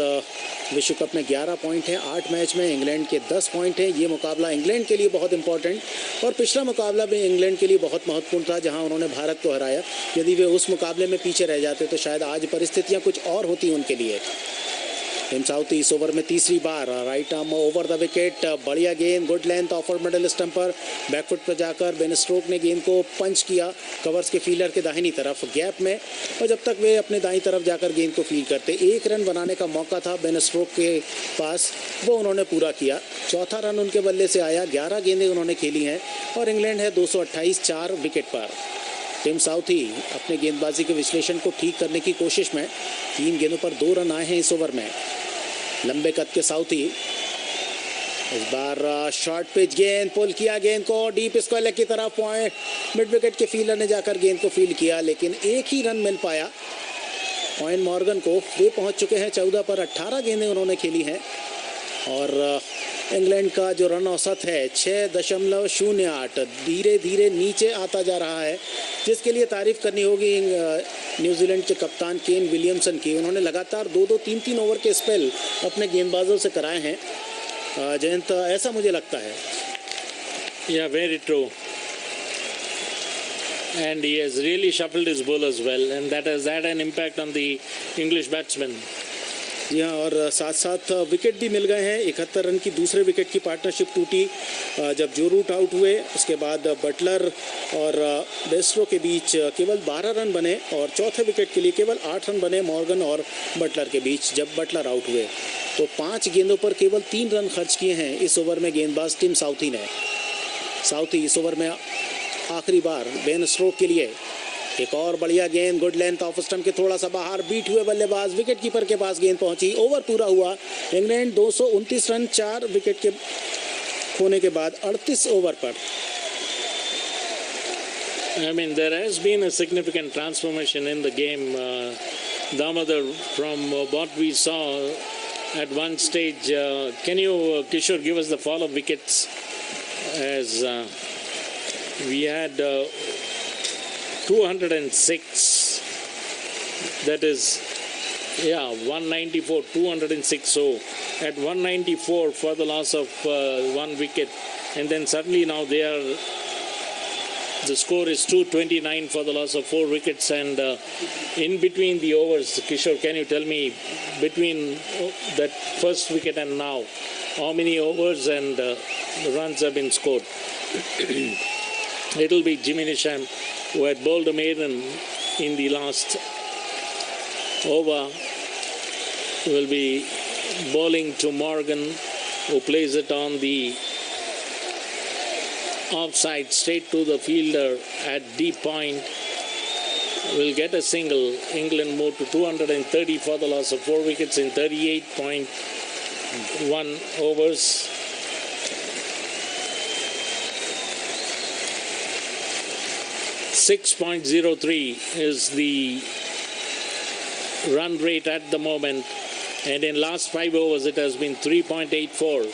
विश्व कप में 11 पॉइंट हैं 8 मैच में, इंग्लैंड के 10 पॉइंट हैं। ये मुकाबला इंग्लैंड के लिए बहुत इंपॉर्टेंट और पिछला मुकाबला भी इंग्लैंड के लिए बहुत महत्वपूर्ण था जहां उन्होंने भारत को हराया। यदि वे उस मुकाबले में पीछे रह जाते तो शायद आज परिस्थितियां कुछ और होती उनके लिए। टीम साउथी इस ओवर में तीसरी बार right arm over the wicket, बढ़िया गेंद, good length off or middle stump पर, बैकफुट पर जाकर बेन स्टोक्स ने गेंद को पंच किया कवर्स के फील्डर के दाहिनी तरफ गैप में। और जब तक वे अपने दाईं तरफ जाकर गेंद को फील्ड करते, 1 रन बनाने का मौका था बेन स्टोक्स के पास, वो उन्होंने पूरा किया। चौथा रन उनके बल्ले से आया। 11 गेंदें उन्होंने खेली हैं और इंग्लैंड है 228 4 विकेट पर। टीम साउथी अपने गेंदबाजी के विश्लेषण को ठीक करने की कोशिश में। 3 गेंदों पर 2 रन आए हैं इस ओवर में। लंबे कद के साउथी इस बार शॉर्ट पिच गेंद, पुल किया गेंद को डीप स्क्वायर लेग की तरफ, पॉइंट मिड विकेट के फील्डर ने जाकर गेंद को फील्ड किया, लेकिन एक ही रन मिल पाया ओवेन मॉर्गन को। वे पहुंच चुके हैं 14 पर। 18 गेंदें उन्होंने खेली हैं और इंग्लैंड का जो रन औसत है 6.08 धीरे धीरे नीचे आता जा रहा है, जिसके लिए तारीफ करनी होगी न्यूजीलैंड के कप्तान केन विलियमसन की। उन्होंने लगातार 2-2, 3-3 ओवर के स्पेल अपने गेंदबाजों से कराए हैं। जयंत, ऐसा मुझे लगता है। Yeah, very true. And he has really shuffled his bowlers well, and that has had an impact on the English batsmen. जी हाँ, और साथ साथ विकेट भी मिल गए हैं। 71 रन की दूसरे विकेट की पार्टनरशिप टूटी जब जो रूट आउट हुए। उसके बाद बटलर और बेस्ट्रो के बीच केवल 12 रन बने और चौथे विकेट के लिए केवल 8 रन बने मॉर्गन और बटलर के बीच जब बटलर आउट हुए। तो 5 गेंदों पर केवल 3 रन खर्च किए हैं इस ओवर में गेंदबाज टीम साउथी ने। साउथी इस ओवर में आखिरी बार बेन स्टोक्स के लिए एक और बढ़िया गेंद, गुड लेंथ ऑफ स्टंप के थोड़ा सा बाहर, बीट हुए बल्लेबाज, विकेट कीपर के पास गेंद पहुंची। ओवर पूरा हुआ। इंग्लैंड 229 रन 4 विकेट के खोने के बाद 38 ओवर पर। I mean, there has been a significant transformation in the game, Damodar, from what we saw at one stage. Can you, Kishore, give us the fall of wickets as we had 206, that is, 194, 206. So at 194 for the loss of 1 wicket, and then suddenly now the score is 229 for the loss of 4 wickets. And in between the overs, Kishore, can you tell me between that first wicket and now, how many overs and runs have been scored? It will be Jimmy Nisham, who had bowled a maiden in the last over, will be bowling to Morgan, who plays it on the offside straight to the fielder at deep point. Will get a single. England moved to 230 for the loss of 4 wickets in 38.1 overs. .03 is the run rate at the moment, and in last 5 overs it has been 3.84.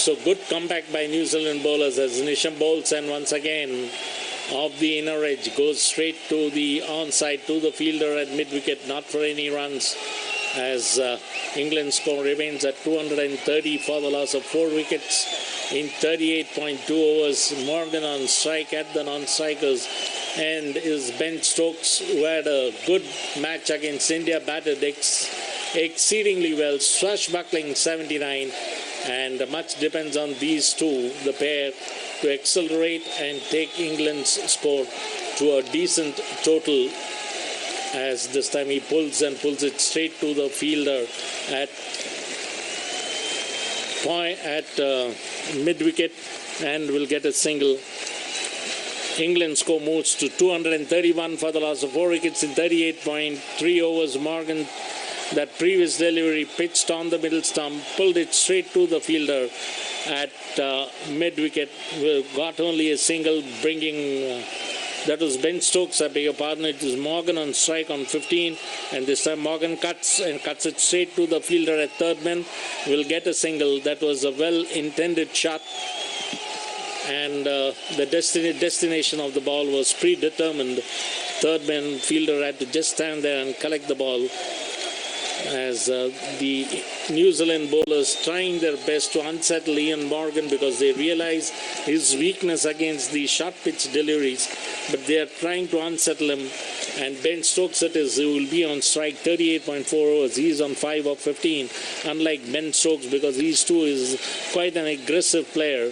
So good comeback by New Zealand bowlers as Nisham bowls, and once again off the inner edge, goes straight to the onside to the fielder at mid-wicket, not for any runs, as England's score remains at 230 for the loss of 4 wickets in 38.2 overs. Morgan on strike at the non-strikers, and is Ben Stokes, who had a good match against India, batted exceedingly well, swashbuckling 79, and much depends on these two, the pair, to accelerate and take England's score to a decent total, as this time he pulls it straight to the fielder at mid-wicket and will get a single. England's score moves to 231 for the loss of 4 wickets in 38.3 overs. Morgan, that previous delivery, pitched on the middle stump, pulled it straight to the fielder at mid-wicket, got only a single, bringing that was Ben Stokes, I beg your pardon. It is Morgan on strike on 15, and this time Morgan cuts it straight to the fielder at third man, will get a single. That was a well-intended shot, and the destination of the ball was predetermined. Third man fielder had to just stand there and collect the ball, as the New Zealand bowlers trying their best to unsettle Ian Morgan, because they realize his weakness against the short pitch deliveries, but they are trying to unsettle him. And Ben Stokes, it is, who will be on strike 38.4 overs. He is on 5 of 15, unlike Ben Stokes, because these two is quite an aggressive player,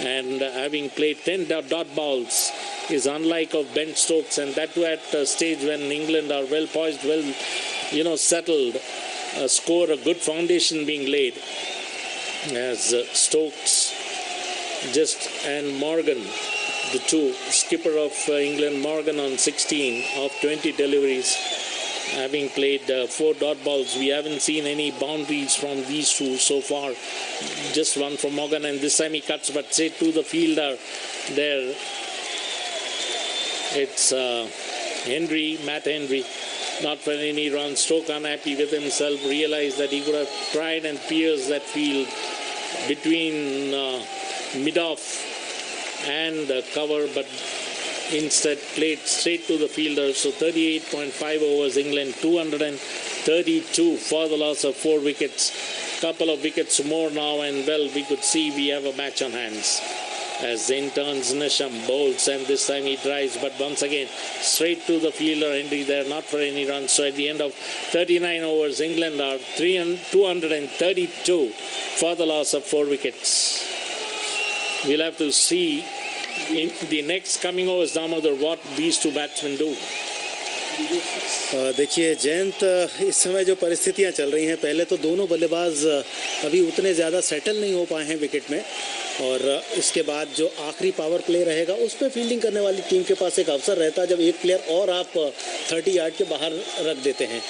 and having played 10 dot balls is unlike of Ben Stokes, and that too at a stage when England are well poised, settled, score, a good foundation being laid, as Stokes and Morgan, the two, skipper of England, Morgan on 16 of 20 deliveries, having played 4 dot balls. We haven't seen any boundaries from these two so far, just one from Morgan, and this time he cuts but straight to the fielder there. It's Matt Henry, not for any run. Stoke unhappy with himself, realized that he could have tried and pierced that field between mid-off and cover, but instead played straight to the fielder. So 38.5 overs, England 232 for the loss of 4 wickets. Couple of wickets more now, and well, we could see we have a match on hands. As in turns Nisham bowls, and this time he drives, but once again straight to the fielder. Henry there, not for any runs. So at the end of 39 overs, England are 232 for the loss of 4 wickets. We'll have to see in the next coming overs, Damodar, what these two batsmen do. देखिए जयंत, इस समय जो परिस्थितियां चल रही हैं, पहले तो दोनों बल्लेबाज अभी उतने ज़्यादा सेटल नहीं हो पाए हैं विकेट में, और इसके बाद जो आखिरी पावर प्ले रहेगा उस पर फील्डिंग करने वाली टीम के पास एक अवसर रहता है जब एक प्लेयर और आप 30 यार्ड के बाहर रख देते हैं।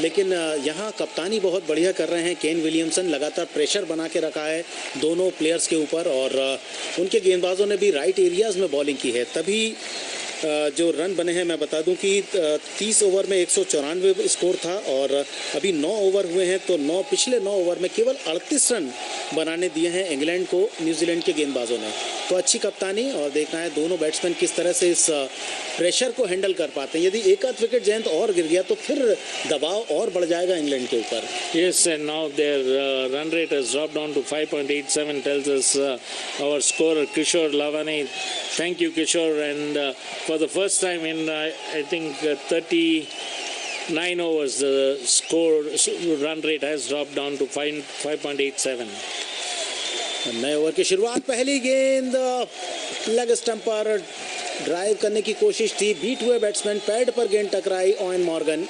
लेकिन यहाँ कप्तानी बहुत बढ़िया कर रहे हैं केन विलियमसन, लगातार प्रेशर बना के रखा है दोनों प्लेयर्स के ऊपर, और उनके गेंदबाजों ने भी राइट एरियाज़ में बॉलिंग की है, तभी जो रन बने हैं। मैं बता दूं कि 30 ओवर में 194 स्कोर था, और अभी 9 ओवर हुए हैं, तो पिछले 9 ओवर में केवल 38 रन बनाने दिए हैं इंग्लैंड को न्यूजीलैंड के गेंदबाजों ने। तो अच्छी कप्तानी, और देखना है दोनों बैट्समैन किस तरह से इस प्रेशर को हैंडल कर पाते हैं। यदि एक आध विकेट जयंत और गिर गया तो फिर दबाव और बढ़ जाएगा इंग्लैंड के ऊपर। Yes, and now their run rate has dropped down to 5.87, tells us our scorer Kishore Lavane. Thank you, Kishore. And for the first time in I think 39 overs, the run rate has dropped down to 5.87. नए over की शुरुआत, पहली गेंद leg stump पर drive करने की कोशिश थी, बीट हुए बैट्समैन, पैड पर गेंद टकराई। ओवेन मॉर्गन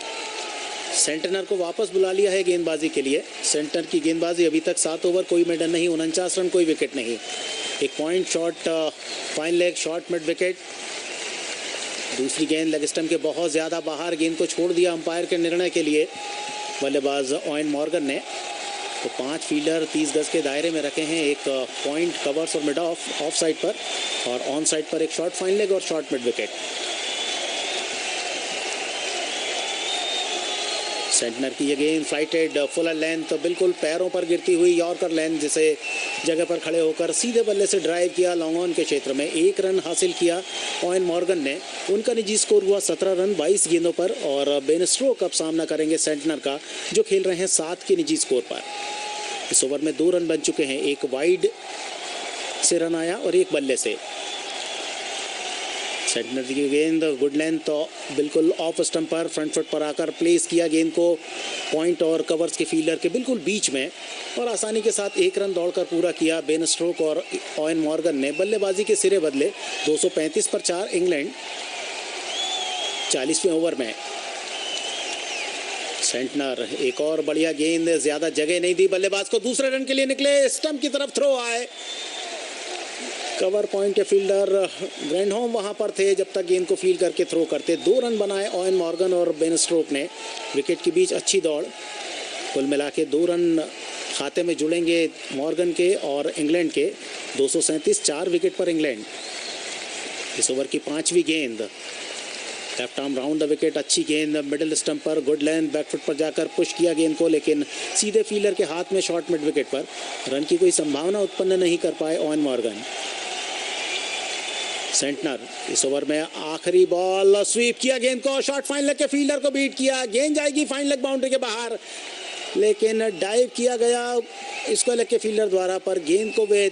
सेंटनर को वापस बुला लिया है गेंदबाजी के लिए। सेंटर की गेंदबाजी अभी तक 7 ओवर, कोई मेडन नहीं, 49 रन, कोई विकेट नहीं। एक point shot, fine leg shot, mid wicket. दूसरी गेंद लेग स्टंप के बहुत ज़्यादा बाहर, गेंद को छोड़ दिया अंपायर के निर्णय के लिए बल्लेबाज ओवेन मॉर्गन ने। तो 5 फील्डर 30 गज के दायरे में रखे हैं, एक पॉइंट, कवर्स और मिड ऑफ साइड पर, और ऑन साइड पर एक शॉर्ट फाइन लेग और शॉर्ट मिड विकेट। सेंटनर की ये गेंद फ्लाइटेड फुल लेंथ, बिल्कुल पैरों पर गिरती हुई यॉर्कर लेंथ जिसे जगह पर खड़े होकर सीधे बल्ले से ड्राइव किया लॉन्ग ऑन के क्षेत्र में। 1 रन हासिल किया ओवेन मॉर्गन ने। उनका निजी स्कोर हुआ 17 रन 22 गेंदों पर और बेन स्टोक्स अब सामना करेंगे सेंटनर का, जो खेल रहे हैं 7 के निजी स्कोर पर। इस ओवर में 2 रन बन चुके हैं, एक वाइड से रन आया और एक बल्ले से। सेंटनर की गेंद गुड लेंथ, बिल्कुल ऑफ स्टंप पर फ्रंट फुट पर आकर प्लेस किया गेंद को पॉइंट और कवर्स के फील्डर के बिल्कुल बीच में और आसानी के साथ 1 रन दौड़कर पूरा किया बेन स्टोक्स और ओवेन मॉर्गन ने। बल्लेबाजी के सिरे बदले 235 पर 4 इंग्लैंड 40वें ओवर में। सेंटनर एक और बढ़िया गेंद, ज्यादा जगह नहीं दी बल्लेबाज को, दूसरे रन के लिए निकले, स्टंप की तरफ थ्रो आए। कवर पॉइंट के फील्डर ग्रैंडहोम वहां पर थे जब तक गेंद को फील्ड करके थ्रो करते। 2 रन बनाए ओवेन मॉर्गन और बेन स्टोक्स ने। विकेट के बीच अच्छी दौड़, कुल मिला के 2 रन खाते में जुड़ेंगे मॉर्गन के और इंग्लैंड के। 237 4 विकेट पर इंग्लैंड। इस ओवर की 5वीं गेंद, left arm round the wicket, अच्छी गेंद मिडिल स्टंप पर, गुड लेंथ, बैकफुट पर जाकर पुश किया गेंद को, लेकिन सीधे फील्डर के हाथ में शॉर्ट मिड विकेट पर। रन की कोई संभावना उत्पन्न नहीं कर पाए ओवेन मॉर्गन। सेंटनर इस ओवर में आखिरी बॉल, स्वीप किया गेंद को, शॉर्ट फाइन लेग के फील्डर को बीट किया, गेंद जाएगी फाइन लेग बाउंड्री के बाहर, लेकिन डाइव किया गया स्क्वायर लेग के फील्डर द्वारा, पर गेंद को वे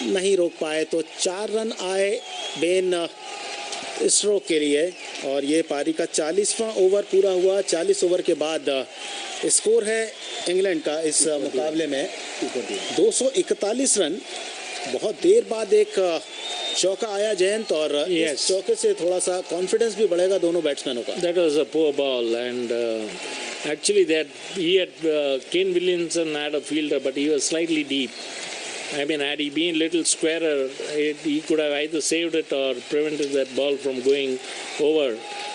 नहीं रोक पाए। तो 4 रन आए बेन स्टोक्स के लिए और ये पारी का 40वां ओवर पूरा हुआ। 40 ओवर के बाद स्कोर है इंग्लैंड का इस मुकाबले में 241 रन। बहुत देर बाद एक चौका आया जयंत, और इस चौके से थोड़ा सा कॉन्फिडेंस भी बढ़ेगा दोनों बैट्समैनों का। That was a poor ball, and actually Kane Williamson had a fielder, but he was slightly deep. I mean, had he been a little squarer, he could have either saved it or prevented that ball from going over.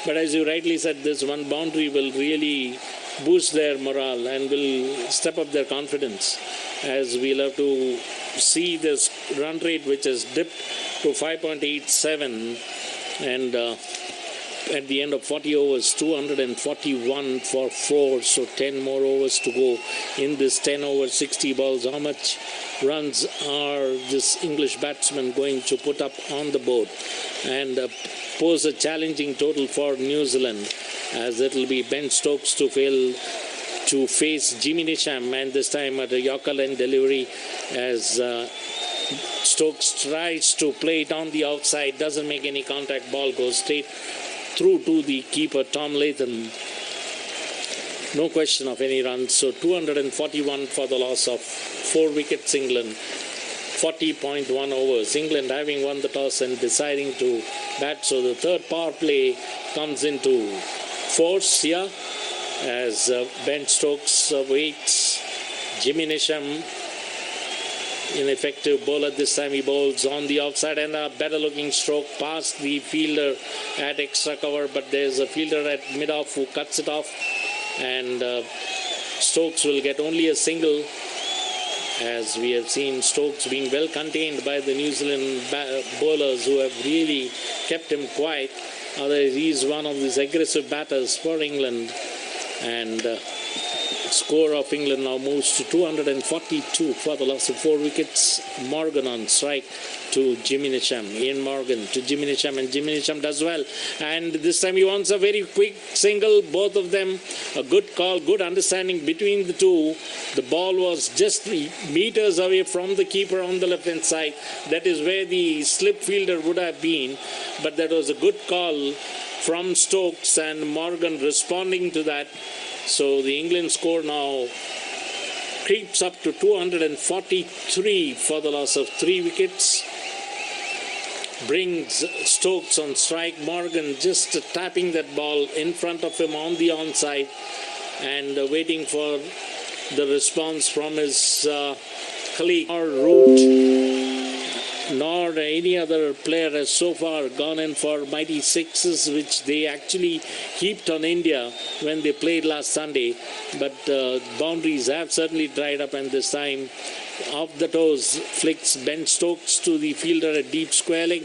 But as you rightly said, this one boundary will really boost their morale and will step up their confidence, as we'll have to see this run rate which has dipped to 5.87, and at the end of 40 overs, 241 for 4, so 10 more overs to go in this 10 over 60 balls. How much runs are this English batsman going to put up on the board and pose a challenging total for New Zealand, as it will be Ben Stokes to face Jimmy Nisham, and this time at a Yorker end delivery, as Stokes tries to play it on the outside, doesn't make any contact, ball goes straight through to the keeper Tom Latham. No question of any runs. So 241 for the loss of 4 wickets England. 40.1 overs. England having won the toss and deciding to bat. So the third power play comes into force here as Ben Stokes waits. Jimmy Nisham, ineffective bowler this time, he bowls on the outside and a better looking stroke past the fielder at extra cover, but there's a fielder at mid-off who cuts it off, and Stokes will get only a single, as we have seen Stokes being well contained by the New Zealand bowlers who have really kept him quiet. Otherwise, he's one of these aggressive batters for England, and score of England now moves to 242 for the loss of 4 wickets. Morgan on strike to Jimmy Nisham. Ian Morgan to Jimmy Nisham, and Jimmy Nisham does well. And this time he wants a very quick single. Both of them a good call, good understanding between the two. The ball was just meters away from the keeper on the left hand side. That is where the slip fielder would have been. But that was a good call from Stokes, and Morgan responding to that. So the England score now creeps up to 243 for the loss of 3 wickets. Brings Stokes on strike. Morgan just tapping that ball in front of him on the onside and waiting for the response from his colleague. Or Root nor any other player has so far gone in for mighty sixes, which they actually heaped on India when they played last Sunday. But boundaries have certainly dried up, and this time off the toes flicks Ben Stokes to the fielder at deep square leg.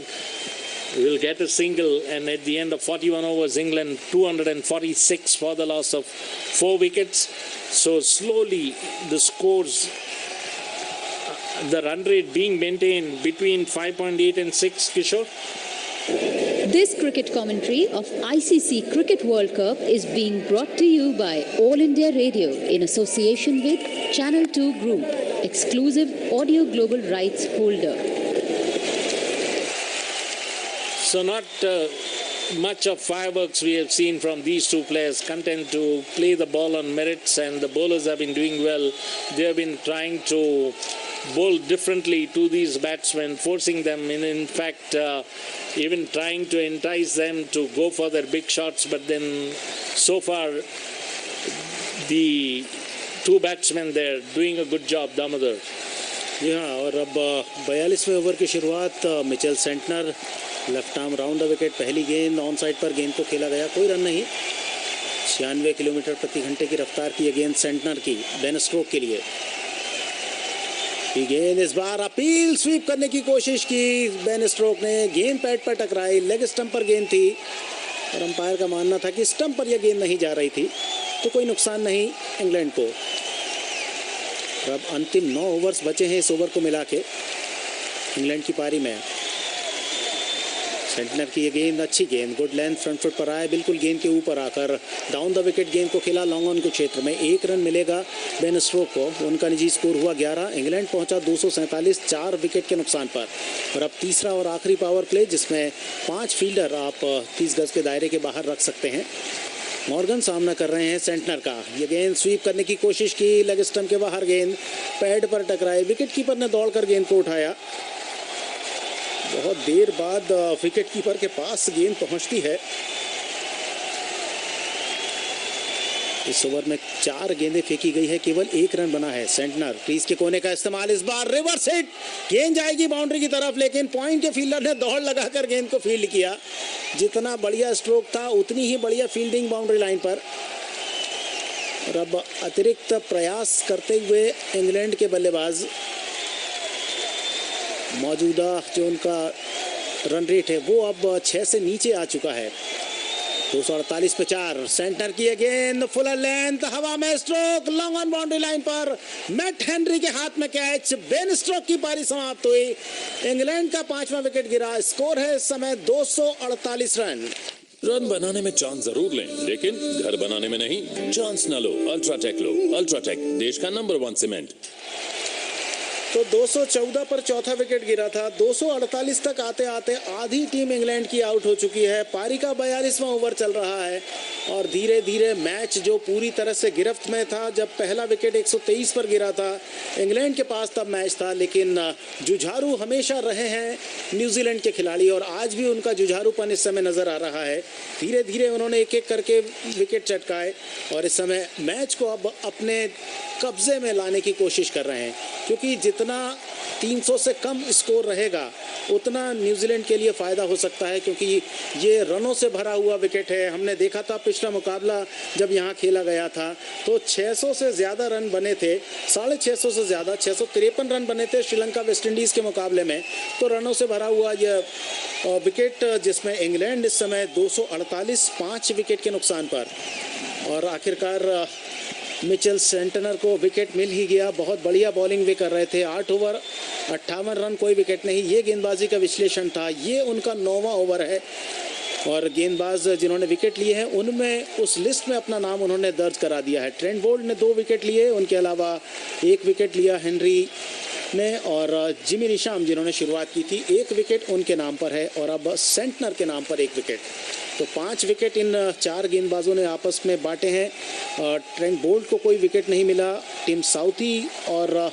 will get a single, and at the end of 41 overs, England 246 for the loss of 4 wickets. So slowly the scores, the run rate being maintained between 5.8 and 6, Kishore. This cricket commentary of ICC Cricket World Cup is being brought to you by All India Radio in association with Channel 2 Group, exclusive audio global rights holder. So not much of fireworks we have seen from these two players, content to play the ball on merits, and the bowlers have been doing well. They have been trying to bowl differently to these batsmen, forcing them in fact, even trying to entice them to go for their big shots. But then so far, the two batsmen there doing a good job, Damodar. जी हाँ, और अब 42वें over की शुरुआत Mitchell Santner left arm round the wicket, पहली गेंद on side पर गेंद को खेला गया, कोई रन नहीं। 96 किलोमीटर प्रति घंटे की रफ्तार की ये गेंद सेंटनर की बेन स्ट्रोक के लिए। ये गेंद इस बार अपील स्वीप करने की कोशिश की बेन स्ट्रोक ने, गेंद पैड पर टकराई, लेग स्टंप पर गेंद थी और अंपायर का मानना था कि स्टंप पर यह गेंद नहीं जा रही थी, तो कोई नुकसान नहीं इंग्लैंड को। अब अंतिम 9 ओवर्स बचे हैं इस ओवर को मिला के इंग्लैंड की पारी में। सेंटनर की ये गेंद, अच्छी गेंद, गुड लेंथ, फ्रंट फुट पर आए, बिल्कुल गेंद के ऊपर आकर डाउन द विकेट गेंद को खेला लॉन्ग ऑन के क्षेत्र में। 1 रन मिलेगा बेन स्ट्रोक को, उनका निजी स्कोर हुआ 11। इंग्लैंड पहुंचा 247, 4 विकेट के नुकसान पर। और अब तीसरा और आखिरी पावर प्ले, जिसमें 5 फील्डर आप 30 गज के दायरे के बाहर रख सकते हैं। मॉर्गन सामना कर रहे हैं सेंटनर का। ये गेंद स्वीप करने की कोशिश की, लेग स्टंप के बाहर गेंद पैड पर टकराई, विकेट कीपर ने दौड़कर गेंद को उठाया। बहुत देर बाद विकेट कीपर के पास गेंद पहुंचती है। इस ओवर में 4 गेंदें फेंकी गई है, केवल 1 रन बना है। सेंटनर क्रीज के कोने का इस्तेमाल, इस बार रिवर्स हिट, गेंद जाएगी बाउंड्री की तरफ, लेकिन पॉइंट के फील्डर ने दौड़ लगाकर गेंद को फील्ड किया। जितना बढ़िया स्ट्रोक था उतनी ही बढ़िया फील्डिंग बाउंड्री लाइन पर। और अब अतिरिक्त प्रयास करते हुए इंग्लैंड के बल्लेबाज, मौजूदा जो उनका रन रेट है वो अब 6 से नीचे आ चुका है। 248 पे 4। सेंटर की गेंद, फुलर लेंथ, हवा में stroke, long on boundary line पर, मैट हेनरी के हाथ में कैच। बेन स्ट्रोक की पारी समाप्त हुई। इंग्लैंड का 5वां विकेट गिरा। स्कोर है इस समय 248 रन। रन बनाने में चांस जरूर लें, लेकिन घर बनाने में नहीं। चांस ना लो, अल्ट्राटेक लो। अल्ट्राटेक, देश का नंबर 1 सीमेंट। तो 214 पर चौथा विकेट गिरा था। 248 तक आते आते आधी टीम इंग्लैंड की आउट हो चुकी है। पारी का 42वां ओवर चल रहा है और धीरे धीरे मैच जो पूरी तरह से गिरफ्त में था, जब पहला विकेट 123 पर गिरा था इंग्लैंड के पास, तब मैच था। लेकिन जुझारू हमेशा रहे हैं न्यूजीलैंड के खिलाड़ी और आज भी उनका जुझारूपन इस समय नजर आ रहा है। धीरे धीरे उन्होंने एक एक करके विकेट चटकाए और इस समय मैच को अब अपने कब्जे में लाने की कोशिश कर रहे हैं, क्योंकि जितना 300 से कम स्कोर रहेगा उतना न्यूजीलैंड के लिए फ़ायदा हो सकता है, क्योंकि ये रनों से भरा हुआ विकेट है। हमने देखा था पिछला मुकाबला जब यहाँ खेला गया था तो 600 से ज़्यादा रन बने थे, 650 से ज़्यादा, 653 रन बने थे श्रीलंका वेस्ट इंडीज़ के मुकाबले में। तो रनों से भरा हुआ यह विकेट, जिसमें इंग्लैंड इस समय 248, 5 विकेट के नुकसान पर। और आखिरकार मिचेल सेंटनर को विकेट मिल ही गया। बहुत बढ़िया बॉलिंग भी कर रहे थे। 8 ओवर 58 रन, कोई विकेट नहीं। ये गेंदबाजी का विश्लेषण था। ये उनका 9वां ओवर है और गेंदबाज जिन्होंने विकेट लिए हैं उनमें उस लिस्ट में अपना नाम उन्होंने दर्ज करा दिया है। ट्रेंट बोल्ट ने 2 विकेट लिए, उनके अलावा 1 विकेट लिया हेनरी ने, और जिमी निशाम जिन्होंने शुरुआत की थी 1 विकेट उनके नाम पर है, और अब सेंटनर के नाम पर 1 विकेट। तो 5 विकेट इन 4 गेंदबाजों ने आपस में बांटे हैं। ट्रेंट बोल्ट को कोई विकेट नहीं मिला, टिम साउथी और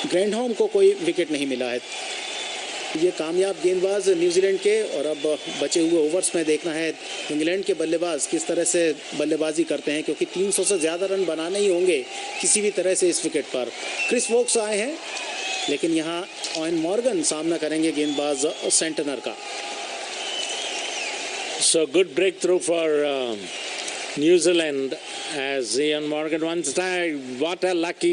ग्रैंडहोम को कोई विकेट नहीं मिला है। ये कामयाब गेंदबाज न्यूजीलैंड के, और अब बचे हुए ओवर्स में देखना है इंग्लैंड के बल्लेबाज किस तरह से बल्लेबाजी करते हैं, क्योंकि 300 से ज़्यादा रन बनाने ही होंगे किसी भी तरह से इस विकेट पर। क्रिस वोक्स आए हैं, लेकिन यहाँ ऑयन मॉर्गन सामना करेंगे गेंदबाज सेंटनर का। So good breakthrough for New Zealand as Ian Morgan once time. What a lucky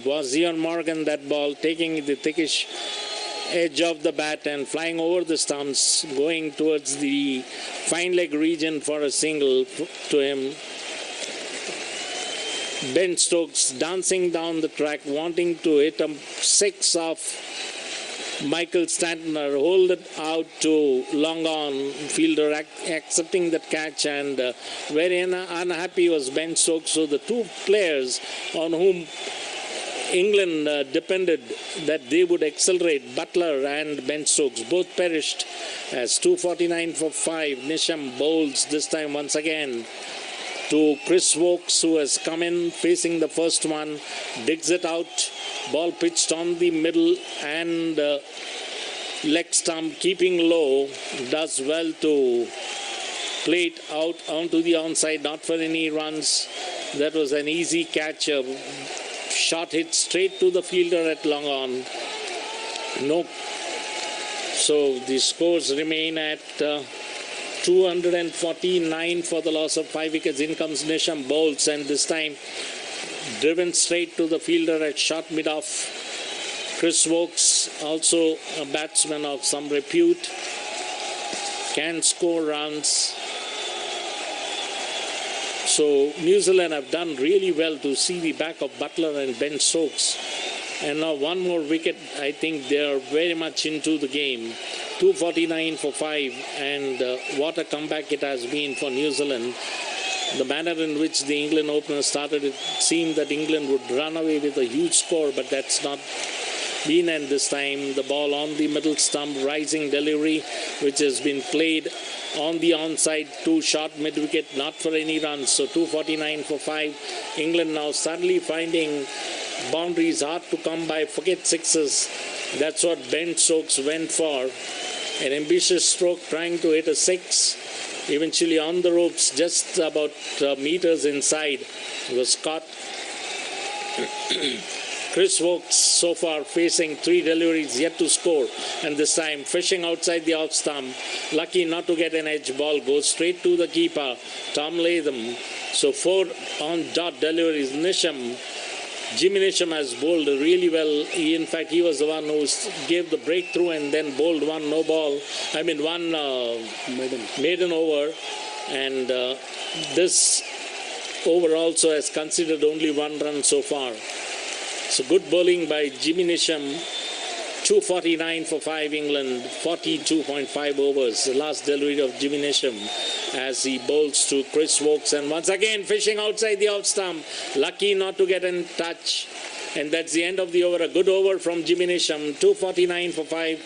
was Ian Morgan, that ball taking the thickish edge of the bat and flying over the stumps, going towards the fine leg region for a single to him. Ben Stokes dancing down the track, wanting to hit a six off Michael Stantner, hold it out to long on, fielder accepting that catch, and very unhappy was Ben Stokes. So the two players on whom England depended that they would accelerate, Butler and Ben Stokes, both perished as 249 for 5. Nisham bowls this time once again to Chris Wokes, who has come in facing the first one, digs it out, ball pitched on the middle and leg stump, keeping low, does well to play it out onto the onside, not for any runs. That was an easy catch, a shot hit straight to the fielder at long on. No. So the scores remain at 249 for the loss of 5 wickets. In comes Nisham, bowls, and this time driven straight to the fielder at short mid-off. Chris Wokes, also a batsman of some repute, can score runs. So New Zealand have done really well to see the back of Butler and Ben Stokes. And now one more wicket. I think they are very much into the game. 249 for 5, and what a comeback it has been for New Zealand. The manner in which the England opener started, it seemed that England would run away with a huge score, but that's not been. And this time the ball on the middle stump, rising delivery, which has been played on the onside, too short mid-wicket, not for any runs. So 249 for 5. England now suddenly finding boundaries hard to come by. Forget sixes. That's what Ben Stokes went for. An ambitious stroke, trying to hit a 6. Eventually on the ropes, just about meters inside, was caught. Chris Wokes so far facing 3 deliveries, yet to score, and this time fishing outside the off stump, lucky not to get an edge. Ball goes straight to the keeper, Tom Latham. So 4 on dot deliveries. Jimmy Nisham has bowled really well. In fact, he was the one who gave the breakthrough and then bowled one maiden over, and this over also has considered only 1 run so far. So good bowling by Jimmy Nisham. 249 for 5 England, 42.5 overs. The last delivery of Jimmy Nisham as he bowls to Chris Wokes, and once again fishing outside the off stump, lucky not to get in touch, and that's the end of the over. A good over from Jimmy Nisham. 249 for 5,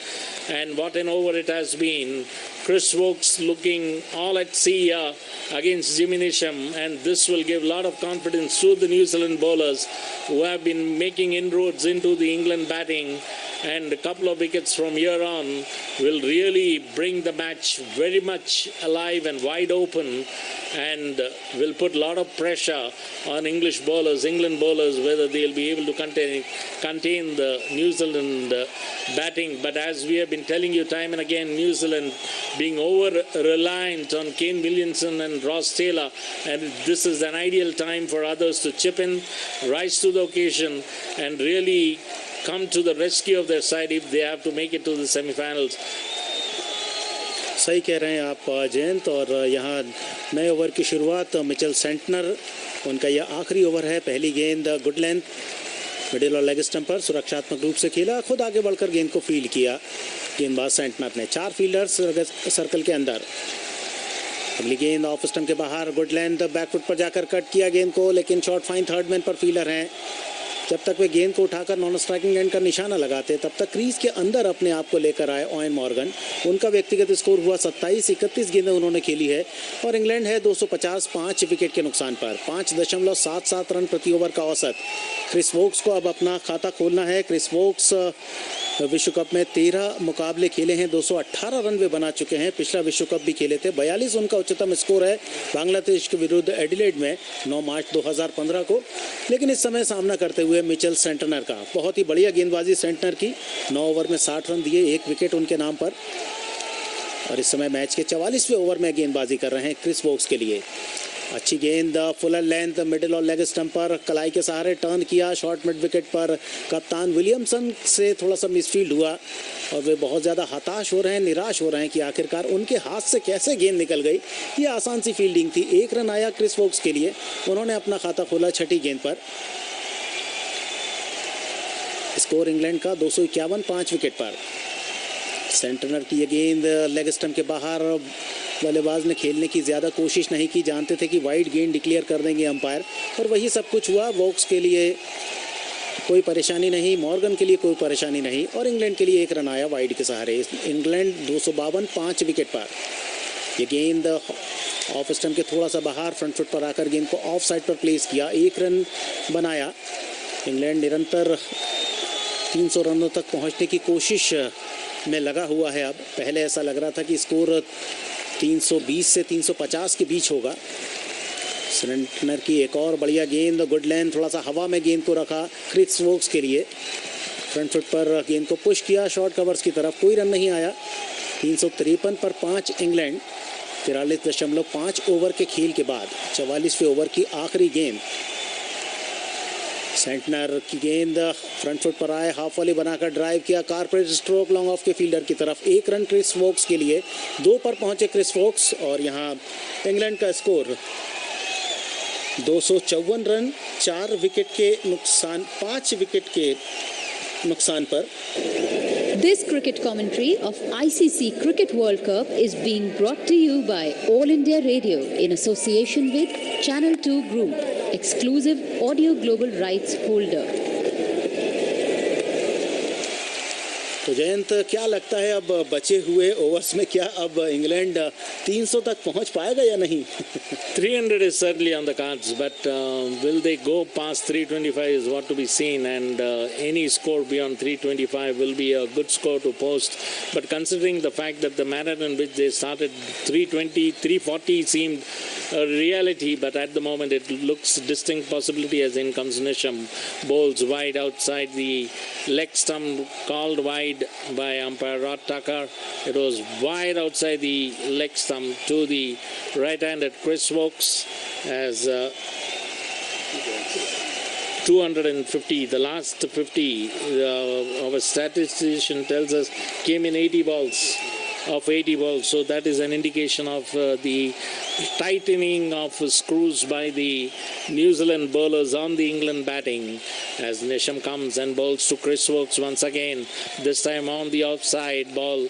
and what an over it has been. Chris Wokes looking all at sea against Jimmy Nisham, and this will give a lot of confidence to the New Zealand bowlers who have been making inroads into the England batting, and a couple of wickets from here on will really bring the match very much alive and wide open, and will put a lot of pressure on England bowlers, whether they'll be able to contain the New Zealand batting. But as we have been telling you time and again, New Zealand being over-reliant on Kane Williamson and Ross Taylor, and this is an ideal time for others to chip in, rise to the occasion, and really come to the rescue of their side if they have to make it to the semi-finals. सही कह रहे हैं आप जयंत, और यहाँ नए over की शुरुआत मिचेल सेंटनर, उनका यह आखिरी ओवर है. पहली गेंद गुड लेंथ मिडिल और लेग स्टंप पर सुरक्षात्मक रूप से खेला, खुद आगे बढ़कर गेंद को फील्ड किया गेंदबाज सेंटनर ने. 4 फील्डर्स सर्कल के अंदर. अगली गेंद ऑफ स्टंप के बाहर, गुड लेंथ बैकफुट पर जाकर कट किया गेंद को, लेकिन शॉर्ट फाइन थर्ड मैन पर फील्डर हैं. जब तक वे गेंद को उठाकर नॉन स्ट्राइकिंग एंड का निशाना लगाते, तब तक क्रीज के अंदर अपने आप को लेकर आए ओवेन मॉर्गन. उनका व्यक्तिगत स्कोर हुआ 27. 31 गेंदें उन्होंने खेली है, और इंग्लैंड है 250 5 विकेट के नुकसान पर. 5.77 रन प्रति ओवर का औसत. क्रिस वोक्स को अब अपना खाता खोलना है. क्रिस वोक्स विश्व कप में 13 मुकाबले खेले हैं, 218 रन वे बना चुके हैं. पिछला विश्व कप भी खेले थे. 42 उनका उच्चतम स्कोर है बांग्लादेश के विरुद्ध एडिलेड में 9 मार्च 2015 को. लेकिन इस समय सामना करते हुए मिचेल सेंटनर का. बहुत ही बढ़िया गेंदबाजी सेंटनर की. 9 ओवर में 60 रन दिए, 1 विकेट उनके नाम पर, और इस समय मैच के 44वें ओवर में गेंदबाजी कर रहे हैं क्रिस वोक्स के लिए. अच्छी गेंद फुलर लेंथ मिडिल और लेग स्टंप पर कलाई के सहारे टर्न किया शॉर्ट मिड विकेट पर। कप्तान विलियमसन से थोड़ा सा मिसफील्ड हुआ और वे बहुत ज़्यादा हताश हो रहे हैं, निराश हो रहे हैं कि आखिरकार उनके हाथ से कैसे गेंद निकल गई। ये आसान सी फील्डिंग थी। 1 रन आया क्रिस वोक्स के लिए, उन्होंने अपना खाता खोला छठी गेंद पर। स्कोर इंग्लैंड का 251 5 विकेट पर। सेंटनर की ये गेंद लेग स्टंप के बाहर, बल्लेबाज ने खेलने की ज़्यादा कोशिश नहीं की, जानते थे कि वाइड गेंद डिक्लेयर कर देंगे अंपायर, और वही सब कुछ हुआ। वोक्स के लिए कोई परेशानी नहीं, मॉर्गन के लिए कोई परेशानी नहीं, और इंग्लैंड के लिए 1 रन आया वाइड के सहारे। इंग्लैंड 252 5 विकेट पर। ये गेंद ऑफ स्टंप के थोड़ा सा बाहर फ्रंट फुट पर आकर गेंद को ऑफ साइड पर प्लेस किया, 1 रन बनाया। इंग्लैंड निरंतर 300 रनों तक पहुंचने की कोशिश में लगा हुआ है। अब पहले ऐसा लग रहा था कि स्कोर 320 से 350 के बीच होगा। सेंटनर की एक और बढ़िया गेंद, गुड लेंथ, थोड़ा सा हवा में गेंद को रखा क्रिस वोक्स के लिए, फ्रंट फुट पर गेंद को पुश किया शॉर्ट कवर्स की तरफ, कोई रन नहीं आया। 353 पर 5 इंग्लैंड। 43.5 ओवर के खेल के बाद 44वें ओवर की आखिरी गेंद। सेंटनर की गेंद फ्रंट फुट पर आए, हाफ वॉली बनाकर ड्राइव किया, कारपेट स्ट्रोक लॉन्ग ऑफ के फील्डर की तरफ। 1 रन क्रिस वोक्स के लिए, 2 पर पहुंचे क्रिस वोक्स, और यहाँ इंग्लैंड का स्कोर 254 रन 4 विकेट के नुकसान, 5 विकेट के नुकसान पर। This cricket commentary of ICC Cricket World Cup is being brought to you by All India Radio in association with Channel 2 Group, exclusive audio global rights holder. तो जयंत, क्या लगता है अब बचे हुए ओवर्स में क्या अब इंग्लैंड 300 तक पहुंच पाएगा या नहीं? 300 is certainly on the cards, but will they go past 325 is what to be seen, and any score beyond 325 will be a good score to post. But considering the fact that the manner in which they started, 320, 340 seemed a reality, but at the moment it looks distinct possibility as in comes Nisham, bowls wide outside the leg stump, called wide by umpire Rod Tucker. It was wide outside the leg stump to the right-handed Chris Wokes as 250, the last 50, our statistician tells us, came in 80 balls. Of 80 balls, so that is an indication of the tightening of screws by the New Zealand bowlers on the England batting, as Nisham comes and bowls to Chris Wokes once again, this time on the offside ball,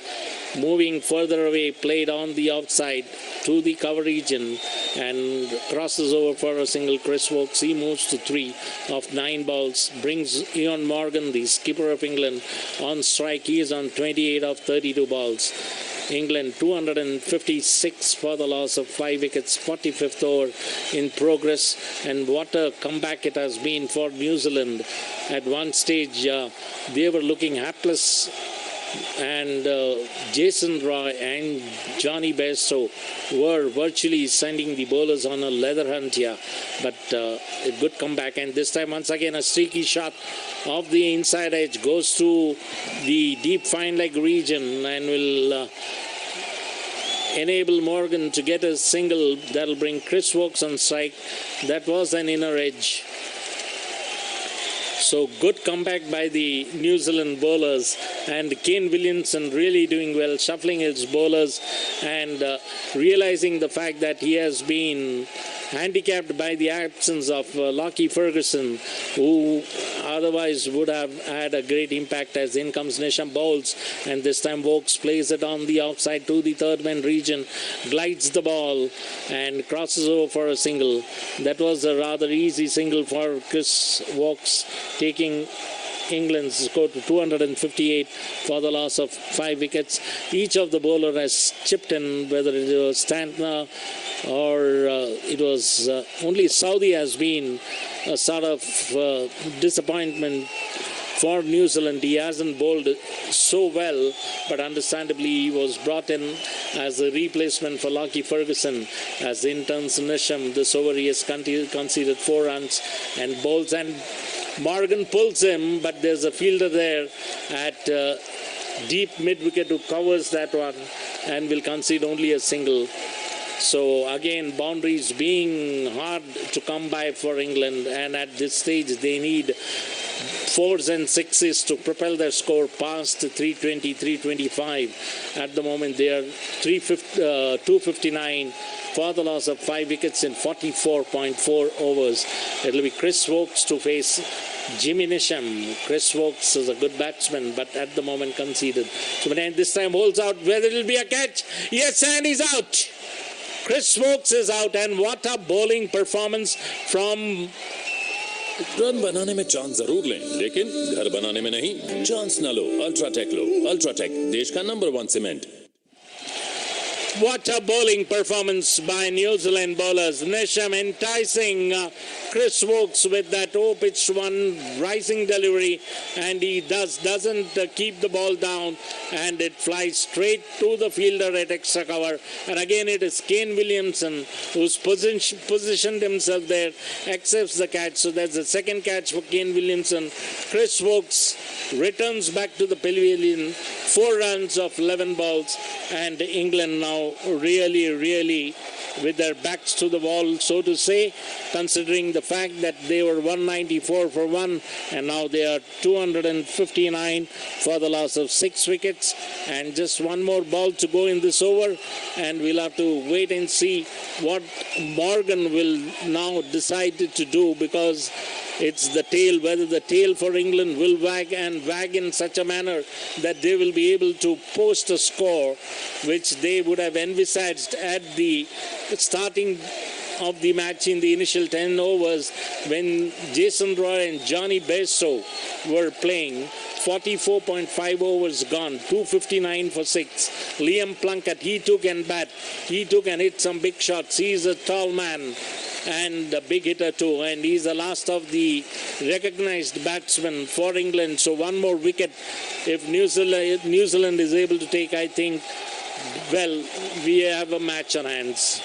moving further away, played on the outside to the cover region and crosses over for a single. Chris Wokes, he moves to 3 of 9 balls, brings Ian Morgan, the skipper of England, on strike. He is on 28 of 32 balls. England 256 for the loss of 5 wickets, 45th over in progress, and what a comeback it has been for New Zealand. At one stage they were looking hapless, and Jason Roy and Johnny Bairstow were virtually sending the bowlers on a leather hunt here, but a good comeback. And this time once again a streaky shot of the inside edge goes to the deep fine leg region and will enable Morgan to get a single that will bring Chris Wokes on strike. That was an inner edge. So good comeback by the New Zealand bowlers, and Kane Williamson really doing well, shuffling his bowlers and realizing the fact that he has been handicapped by the absence of Lockie Ferguson, who otherwise would have had a great impact, as in comes Nisham bowls, and this time Wokes plays it on the outside to the third man region, glides the ball and crosses over for a single. That was a rather easy single for Chris Wokes, taking England's score to 258 for the loss of 5 wickets. Each of the bowler has chipped in, whether it was Stantner or it was only Saudi has been a sort of disappointment for New Zealand. He hasn't bowled so well, but understandably he was brought in as a replacement for Lockie Ferguson, as in turns Nisham. This over he has conceded 4 runs and bowls, and Morgan pulls him, but there's a fielder there at deep mid-wicket who covers that one and will concede only a single. So again, boundaries being hard to come by for England, and at this stage they need 4s and 6s to propel their score past 320, 325. At the moment they are 259 for the loss of 5 wickets in 44.4 overs. It will be Chris Wokes to face Jimmy Nisham. Chris Wokes is a good batsman, but at the moment conceded. So this time holds out, whether it will be a catch. Yes, and he's out. Chris Wokes is out, and what a bowling performance from... run बनाने में chance जरूर लें, लेकिन घर बनाने में नहीं। Chance ना लो, अल्ट्राटेक लो। अल्ट्राटेक, देश का number 1 cement. What a bowling performance by New Zealand bowlers. Nisham enticing Chris Wokes with that pitched one, rising delivery, and he doesn't keep the ball down, and it flies straight to the fielder at extra cover. And again it is Kane Williamson who's positioned himself there, accepts the catch. So that's the second catch for Kane Williamson. Chris Wokes returns back to the pavilion, 4 runs of 11 balls, and England now really with their backs to the wall, so to say, considering the fact that they were 194 for 1 and now they are 259 for the loss of 6 wickets, and just one more ball to go in this over, and we'll have to wait and see what Morgan will now decide to do, because it's the tail, whether the tail for England will wag in such a manner that they will be able to post a score which they would have envisaged at the starting of the match in the initial 10 overs when Jason Roy and Johnny Bairstow were playing. 44.5 overs gone, 259 for 6. Liam Plunkett, he took and hit some big shots. He's a tall man and a big hitter too, and he's the last of the recognized batsmen for England. So one more wicket if New Zealand is able to take, I think, well, we have a match on hands.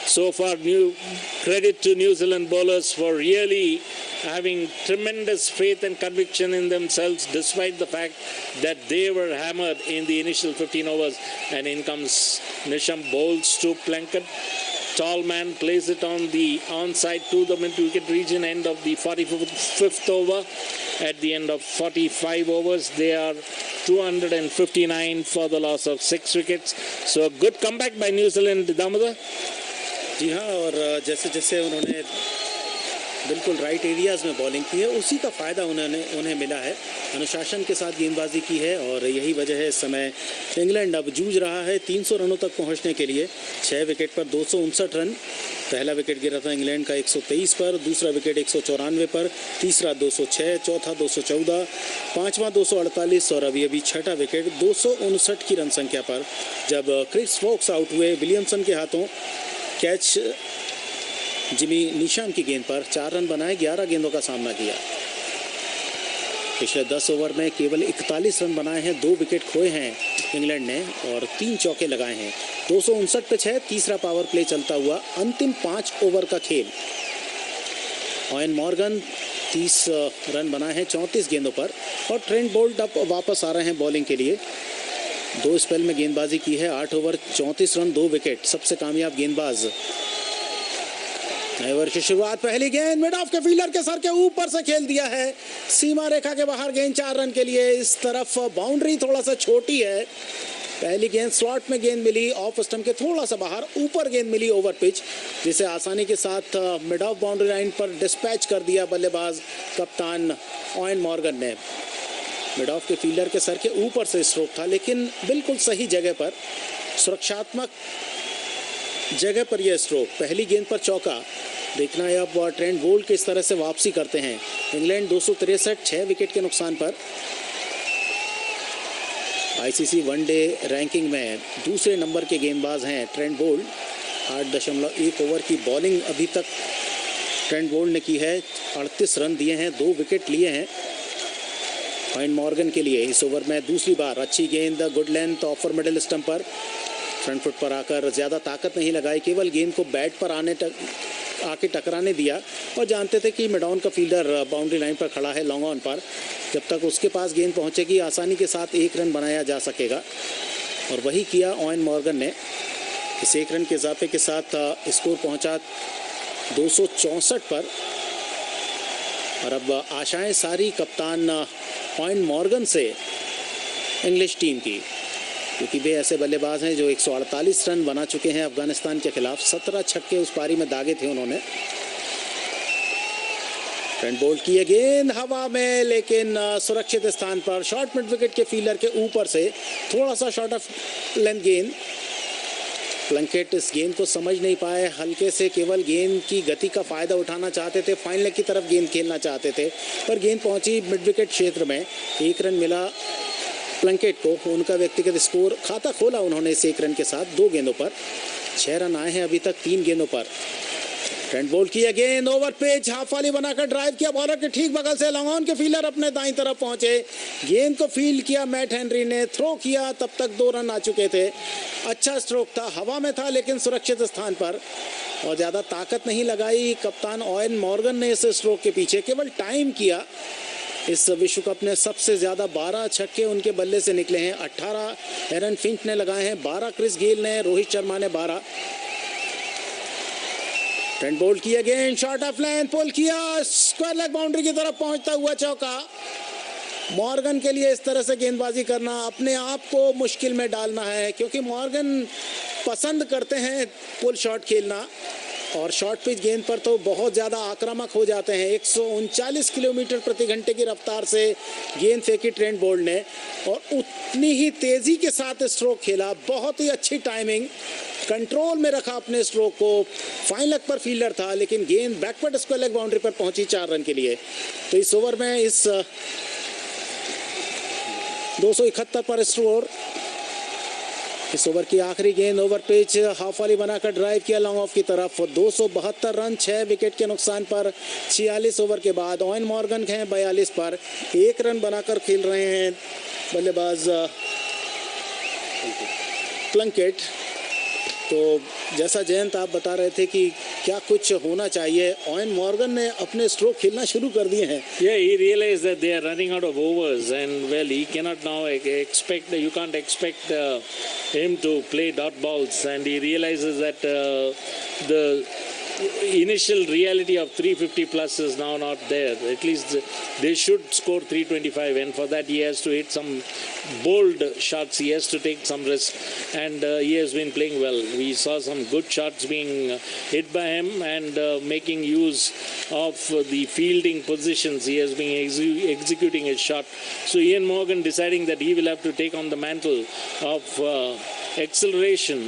So far, credit to New Zealand bowlers for really having tremendous faith and conviction in themselves, despite the fact that they were hammered in the initial 15 overs. And in comes Nisham, bowls to Plunkett. Tall man plays it on the onside to the mid-wicket region, end of the 45th over. At the end of 45 overs, they are 259 for the loss of 6 wickets. So a good comeback by New Zealand, Damodar. जी हाँ, और जैसे जैसे उन्होंने बिल्कुल right areas में bowling की है, उसी का फ़ायदा उन्हें मिला है। अनुशासन के साथ गेंदबाजी की है, और यही वजह है इस समय इंग्लैंड अब जूझ रहा है 300 रनों तक पहुंचने के लिए। 6 विकेट पर 259 रन। पहला विकेट गिरा था इंग्लैंड का 123 पर, दूसरा विकेट 194 पर, तीसरा 206, चौथा 214, पांचवा 248 और अभी छठा विकेट 259 की रन संख्या पर, जब क्रिस वोक्स आउट हुए विलियमसन के हाथों। कैच जिमी निशाम की गेंद पर 4 रन बनाए, 11 गेंदों का सामना किया। पिछले 10 ओवर में केवल 41 रन बनाए हैं, 2 विकेट खोए हैं इंग्लैंड ने और 3 चौके लगाए हैं। 259 पे 6, तीसरा पावर प्ले चलता हुआ अंतिम 5 ओवर का खेल। ऑयन मॉर्गन 30 रन बनाए हैं 34 गेंदों पर, और ट्रेंट बोल्ट अब वापस आ रहे हैं बॉलिंग के लिए। 2 स्पेल में गेंदबाजी की है, 8 ओवर 34 रन 2 विकेट, सबसे कामयाब गेंदबाज। नए ओवर की शुरुआत, पहली गेंद मिड ऑफ के फील्डर के सर के ऊपर से खेल दिया है, सीमा रेखा के बाहर गेंद 4 रन के लिए। इस तरफ बाउंड्री थोड़ा सा छोटी है। पहली गेंद स्लॉट में गेंद मिली, ऑफ स्टंप के थोड़ा सा बाहर, ऊपर गेंद मिली ओवर पिच, जिसे आसानी के साथ मिड ऑफ बाउंड्री लाइन पर डिस्पैच कर दिया बल्लेबाज कप्तान ऑयन मॉर्गन ने। मिड ऑफ के फील्डर के सर के ऊपर से स्ट्रोक था, लेकिन बिल्कुल सही जगह पर, सुरक्षात्मक जगह पर यह स्ट्रोक। पहली गेंद पर चौका। देखना है अब ट्रेंट बोल्ट किस तरह से वापसी करते हैं। इंग्लैंड 263, 6 विकेट के नुकसान पर। आईसीसी वनडे रैंकिंग में दूसरे नंबर के गेंदबाज हैं ट्रेंट बोल्ट। 8.1 ओवर की बॉलिंग अभी तक ट्रेंट बोल्ट ने की है, 38 रन दिए हैं, 2 विकेट लिए हैं ऑयन मॉर्गन के लिए। इस ओवर में दूसरी बार अच्छी गेंद, good length, offer middle stump पर, फ्रंट फुट पर आकर ज़्यादा ताकत नहीं लगाई, केवल गेंद को बैट पर आके टकराने दिया, और जानते थे कि मिड ऑन का फील्डर बाउंड्री लाइन पर खड़ा है लॉन्ग ऑन पर, जब तक उसके पास गेंद पहुंचेगी आसानी के साथ 1 रन बनाया जा सकेगा, और वही किया ऑयन मॉर्गन ने। इस 1 रन के इजाफे के साथ स्कोर पहुंचा 264 पर। और अब आशाएं सारी कप्तान ऑयन मॉर्गन से इंग्लिश टीम की, क्योंकि वे ऐसे बल्लेबाज हैं जो 148 रन बना चुके हैं अफगानिस्तान के खिलाफ। 17 छक्के उस पारी में दागे थे उन्होंने। फ्रंट बोल्ड किए, गेंद हवा में, लेकिन सुरक्षित स्थान पर शॉर्ट मिड विकेट के फील्डर के ऊपर से थोड़ा सा शॉर्ट ऑफ लेंथ गेंद। प्लंकेट इस गेंद को समझ नहीं पाए, हल्के से केवल गेंद की गति का फायदा उठाना चाहते थे, फाइन लेग की तरफ गेंद खेलना चाहते थे, पर गेंद पहुंची मिड विकेट क्षेत्र में। 1 रन मिला प्लंकेट को। उनका व्यक्तिगत स्कोर खाता खोला उन्होंने इस 1 रन के साथ 2 गेंदों पर। 6 रन आए हैं अभी तक 3 गेंदों पर। फ्रंट बोल्ड किया, गेंद ओवर पिच, हाफ वाली बनाकर ड्राइव किया बॉलर के ठीक बगल से। लॉन्ग ऑन के फील्डर अपने दाईं तरफ पहुंचे, गेंद को फील्ड किया मैट हेनरी ने, थ्रो किया, तब तक 2 रन आ चुके थे। अच्छा स्ट्रोक था, हवा में था लेकिन सुरक्षित स्थान पर, और ज़्यादा ताकत नहीं लगाई कप्तान ऑयन मॉर्गन ने इस स्ट्रोक के पीछे, केवल टाइम किया। इस विश्व कप में सबसे ज़्यादा 12 छक्के उनके बल्ले से निकले हैं। 18 एरन फिंच ने लगाए हैं, 12 क्रिस गेल ने, रोहित शर्मा ने 12। फ्रंट बोल्ड किया, गेंद शॉर्ट ऑफ लेंथ, पुल किया, स्क्वायर लेग बाउंड्री की तरफ पहुंचता हुआ चौका। मॉर्गन के लिए इस तरह से गेंदबाजी करना अपने आप को मुश्किल में डालना है, क्योंकि मॉर्गन पसंद करते हैं पुल शॉट खेलना, और शॉर्ट पिच गेंद पर तो बहुत ज़्यादा आक्रामक हो जाते हैं। 139 किलोमीटर प्रति घंटे की रफ्तार से गेंद फेंकी ट्रेंट बोल्ट ने, और उतनी ही तेज़ी के साथ स्ट्रोक खेला। बहुत ही अच्छी टाइमिंग, कंट्रोल में रखा अपने स्ट्रोक को। फाइन लेग पर फील्डर था, लेकिन गेंद बैकवर्ड स्क्वायर लेग बाउंड्री पर पहुंची 4 रन के लिए। तो इस ओवर में इस 271 पर स्कोर। इस ओवर की आखिरी गेंद ओवर पिच, हाफ वाली बनाकर ड्राइव किया लॉन्ग ऑफ की तरफ। 272 रन 6 विकेट के नुकसान पर 46 ओवर के बाद। ऑयन मॉर्गन हैं 42 पर, 1 रन बनाकर खेल रहे हैं बल्लेबाज प्लंकेट। तो जैसा जयंत आप बता रहे थे कि क्या कुछ होना चाहिए, ऑयन मॉर्गन ने अपने स्ट्रोक खेलना शुरू कर दिए हैं। Yeah, he realized that they are running out of overs, and well, he cannot now expect. You can't expect him to play dot balls, and he realizes that the initial reality of 350 plus is now not there. At least they should score 325, and for that he has to hit some bold shots. He has to take some risk, and he has been playing well. We saw some good shots being hit by him, and making use of the fielding positions. He has been executing his shot. So Ian Morgan deciding that he will have to take on the mantle of acceleration,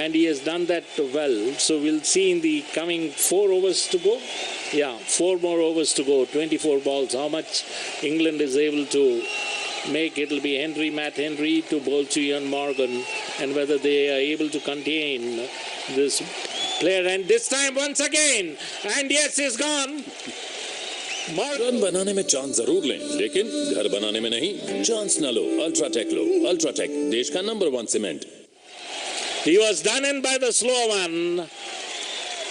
and he has done that well. So we'll see in the coming 4 overs to go. Yeah, 4 more overs to go, 24 balls. How much England is able to make. It'll be Matt Henry to bowl to Ian Morgan, and whether they are able to contain this player. And this time once again, and yes, he's gone. Run बनाने में chance जरूर लें, लेकिन घर बनाने में नहीं। Chance ना लो, अल्ट्राटेक लो। अल्ट्राटेक, देश का number 1 cement. He was done in by the slow one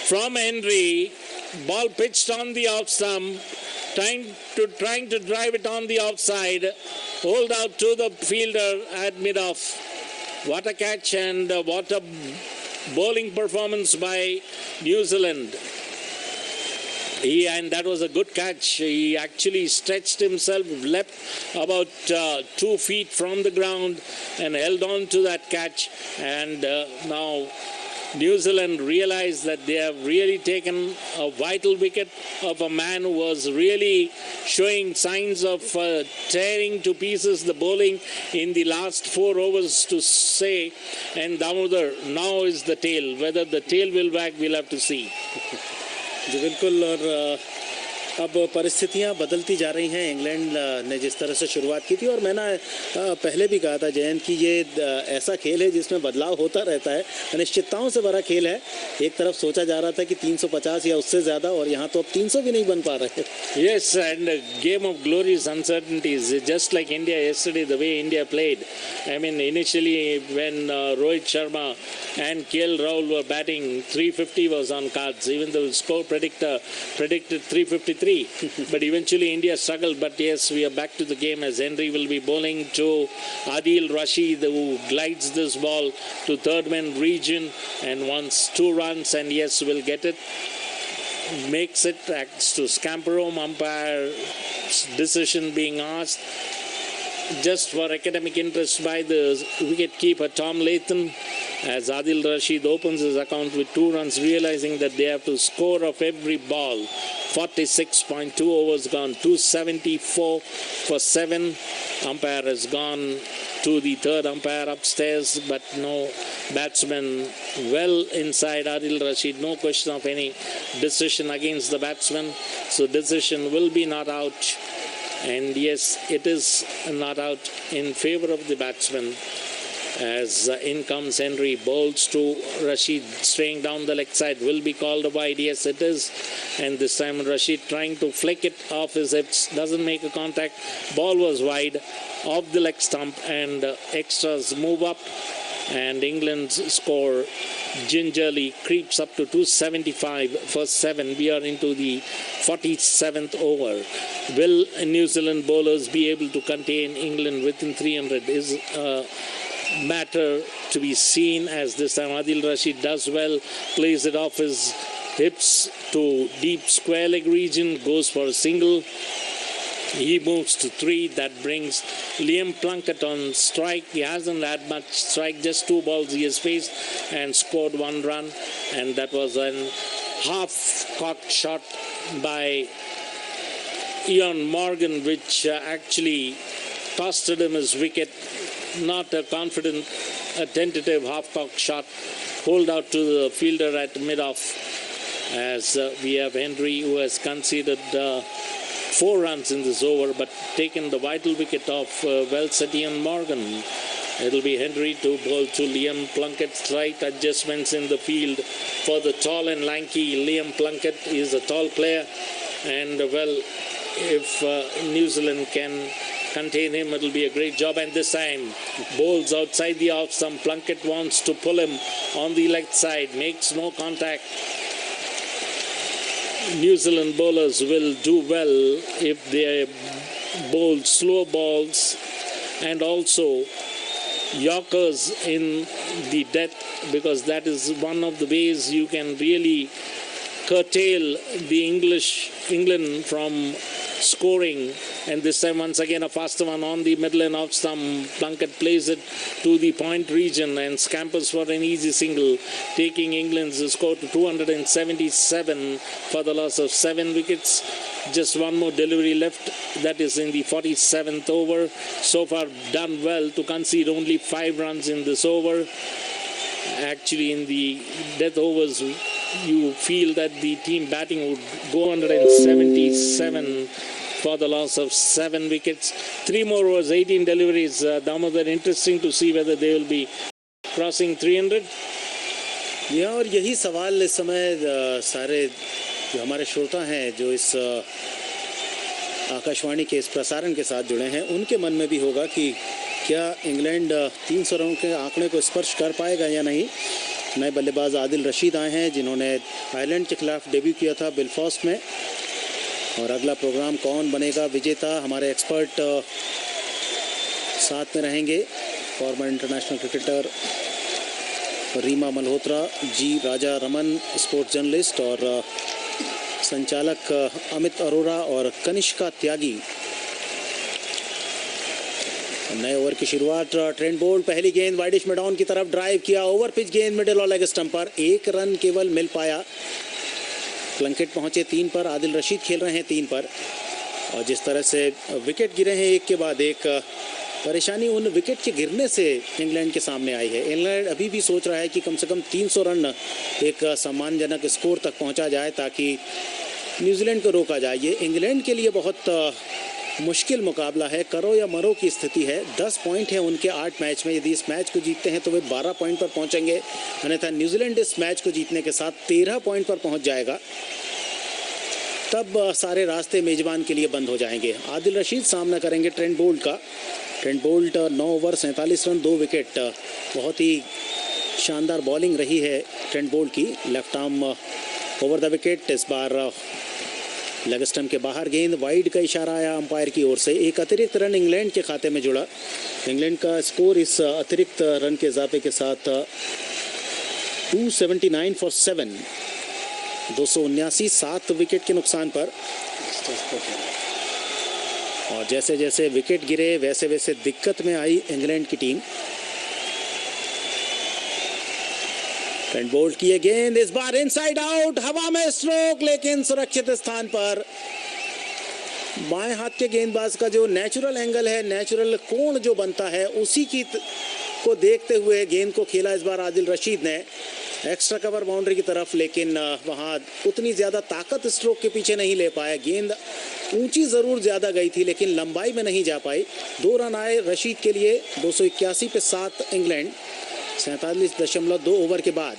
from Henry. Ball pitched on the off stump, trying to drive it on the outside. Hold out to the fielder at mid-off. What a catch, and what a bowling performance by New Zealand. And that was a good catch. He actually stretched himself, leapt about 2 feet from the ground and held on to that catch. And now New Zealand realized that they have really taken a vital wicket of a man who was really showing signs of tearing to pieces the bowling in the last 4 overs to say. And Damodar, now is the tail. Whether the tail will wag, we'll have to see. जी बिल्कुल। और अब परिस्थितियां बदलती जा रही हैं। England ने जिस तरह से शुरुआत की थी, और मैंने पहले भी कहा था जयंत कि ये ऐसा खेल है जिसमें बदलाव होता रहता है, अनिश्चितताओं से भरा खेल है। एक तरफ सोचा जा रहा था कि 350 या उससे ज़्यादा, और यहाँ तो अब 300 भी नहीं बन पा रहे। Yes, and a game of glorious uncertainties, just like India yesterday, the way India played. I mean, initially when Rohit Sharma and KL Rahul were batting, 350 was on cards. Even the score predictor predicted 353 3. But eventually India struggled. But yes, we are back to the game as Henry will be bowling to Adil Rashid, who glides this ball to third man region and wants 2 runs, and yes, will get it. Makes it, acts to scamper home, umpire decision being asked just for academic interest by the wicket-keeper Tom Latham, as Adil Rashid opens his account with 2 runs, realizing that they have to score of every ball. 46.2 overs gone, 274 for 7. Umpire has gone to the third umpire upstairs, but no batsman well inside Adil Rashid. No question of any decision against the batsman. So decision will be not out. And yes, it is not out in favor of the batsman. As in comes Henry, bowls to Rashid, straying down the leg side, will be called wide. Yes, it is. And this time Rashid trying to flick it off his hips, doesn't make a contact. Ball was wide, off the leg stump, and extras move up. And England's score gingerly creeps up to 275 for 7. We are into the 47th over. Will New Zealand bowlers be able to contain England within 300 is matter to be seen, as this time Adil Rashid does well, plays it off his hips to deep square leg region, goes for a single. He moves to 3. That brings Liam Plunkett on strike. He hasn't had much strike, just 2 balls he has faced and scored 1 run. And that was an half-cocked shot by Ian Morgan, which actually costed him his wicket. Not a confident, a tentative half-cocked shot, pulled out to the fielder at mid-off, as we have Henry, who has conceded 4 runs in this over, but taken the vital wicket of well-set Ian Morgan. It'll be Henry to bowl to Liam Plunkett. Slight adjustments in the field for the tall and lanky Liam Plunkett. He is a tall player, and well, if New Zealand can contain him, it'll be a great job. And this time bowls outside the off stump. Plunkett wants to pull him on the leg side, makes no contact. New Zealand bowlers will do well if they bowl slow balls and also Yorkers in the death, because that is one of the ways you can really curtail the England from scoring. And this time once again a faster one on the middle and off stump. Plunkett plays it to the point region and scampers for an easy single, taking England's score to 277 for the loss of 7 wickets. Just one more delivery left, that is in the 47th over. So far done well to concede only 5 runs in this over. Actually in the death overs you feel that the team batting would go 177 for the loss of 7 wickets. 3 more overs, 18 deliveries. Damodar, interesting to see whether they will be crossing 300. या और यही सवाल इस समय सारे जो हमारे श्रोता हैं जो इस आकाशवाणी के इस प्रसारण के साथ जुड़े हैं उनके मन में भी होगा कि क्या इंग्लैंड 300 रनों के आंकड़े को स्पर्श कर पाएगा या नहीं। नए बल्लेबाज आदिल रशीद आए हैं जिन्होंने आयरलैंड के खिलाफ डेब्यू किया था बेलफास्ट में। और अगला प्रोग्राम कौन बनेगा विजेता, हमारे एक्सपर्ट साथ में रहेंगे। Former international cricketer Reema Malhotra, G Rajaraman sports journalist, और संचालक अमित अरोरा और कनिष्का त्यागी। नए ओवर की शुरुआत ट्रेंट बोल्ट, पहली गेंद वाइडिश में डाउन की तरफ ड्राइव किया, ओवर पिच गेंद मिडिल और लेग स्टंप पर, 1 रन केवल मिल पाया। प्लंकेट पहुंचे 3 पर, आदिल रशीद खेल रहे हैं 3 पर। और जिस तरह से विकेट गिरे हैं एक के बाद एक, परेशानी उन विकेट के गिरने से इंग्लैंड के सामने आई है। इंग्लैंड अभी भी सोच रहा है कि कम से कम 300 रन एक सम्मानजनक स्कोर तक पहुंचा जाए ताकि न्यूजीलैंड को रोका जाए। ये इंग्लैंड के लिए बहुत मुश्किल मुकाबला है, करो या मरो की स्थिति है। 10 पॉइंट है उनके 8 मैच में। यदि इस मैच को जीतते हैं तो वे 12 पॉइंट पर पहुंचेंगे, अन्यथा न्यूजीलैंड इस मैच को जीतने के साथ 13 पॉइंट पर पहुंच जाएगा। तब सारे रास्ते मेजबान के लिए बंद हो जाएंगे। आदिल रशीद सामना करेंगे ट्रेंट बोल्ट का। Trent Boult 9 over 47 run 2 wicket. बहुत ही शानदार बॉलिंग रही है ट्रेंट बोल्ट की। Left arm over the wicket, इस बार लेग स्टंप के बाहर गेंद, वाइड का इशारा आया अंपायर की ओर से। एक अतिरिक्त रन इंग्लैंड के खाते में जुड़ा। इंग्लैंड का स्कोर इस अतिरिक्त रन के इजाफे के साथ 279 फॉर 7, 279, 7 विकेट के नुकसान पर। और जैसे जैसे विकेट गिरे वैसे वैसे दिक्कत में आई इंग्लैंड की टीम। ट्रेंट बोल्ट की गेंद, इस बार इनसाइड आउट, हवा में स्ट्रोक, लेकिन सुरक्षित स्थान पर। बाएं हाथ के गेंदबाज का जो नेचुरल एंगल है, नेचुरल कोण जो बनता है, उसी की को देखते हुए गेंद को खेला इस बार आदिल रशीद ने एक्स्ट्रा कवर बाउंड्री की तरफ, लेकिन वहां उतनी ज्यादा ताकत स्ट्रोक के पीछे नहीं ले पाया। गेंद ऊंची जरूर ज्यादा गई थी लेकिन लंबाई में नहीं जा पाई। 2 रन आए रशीद के लिए। 281 पे 7 इंग्लैंड। 47.2 ओवर के बाद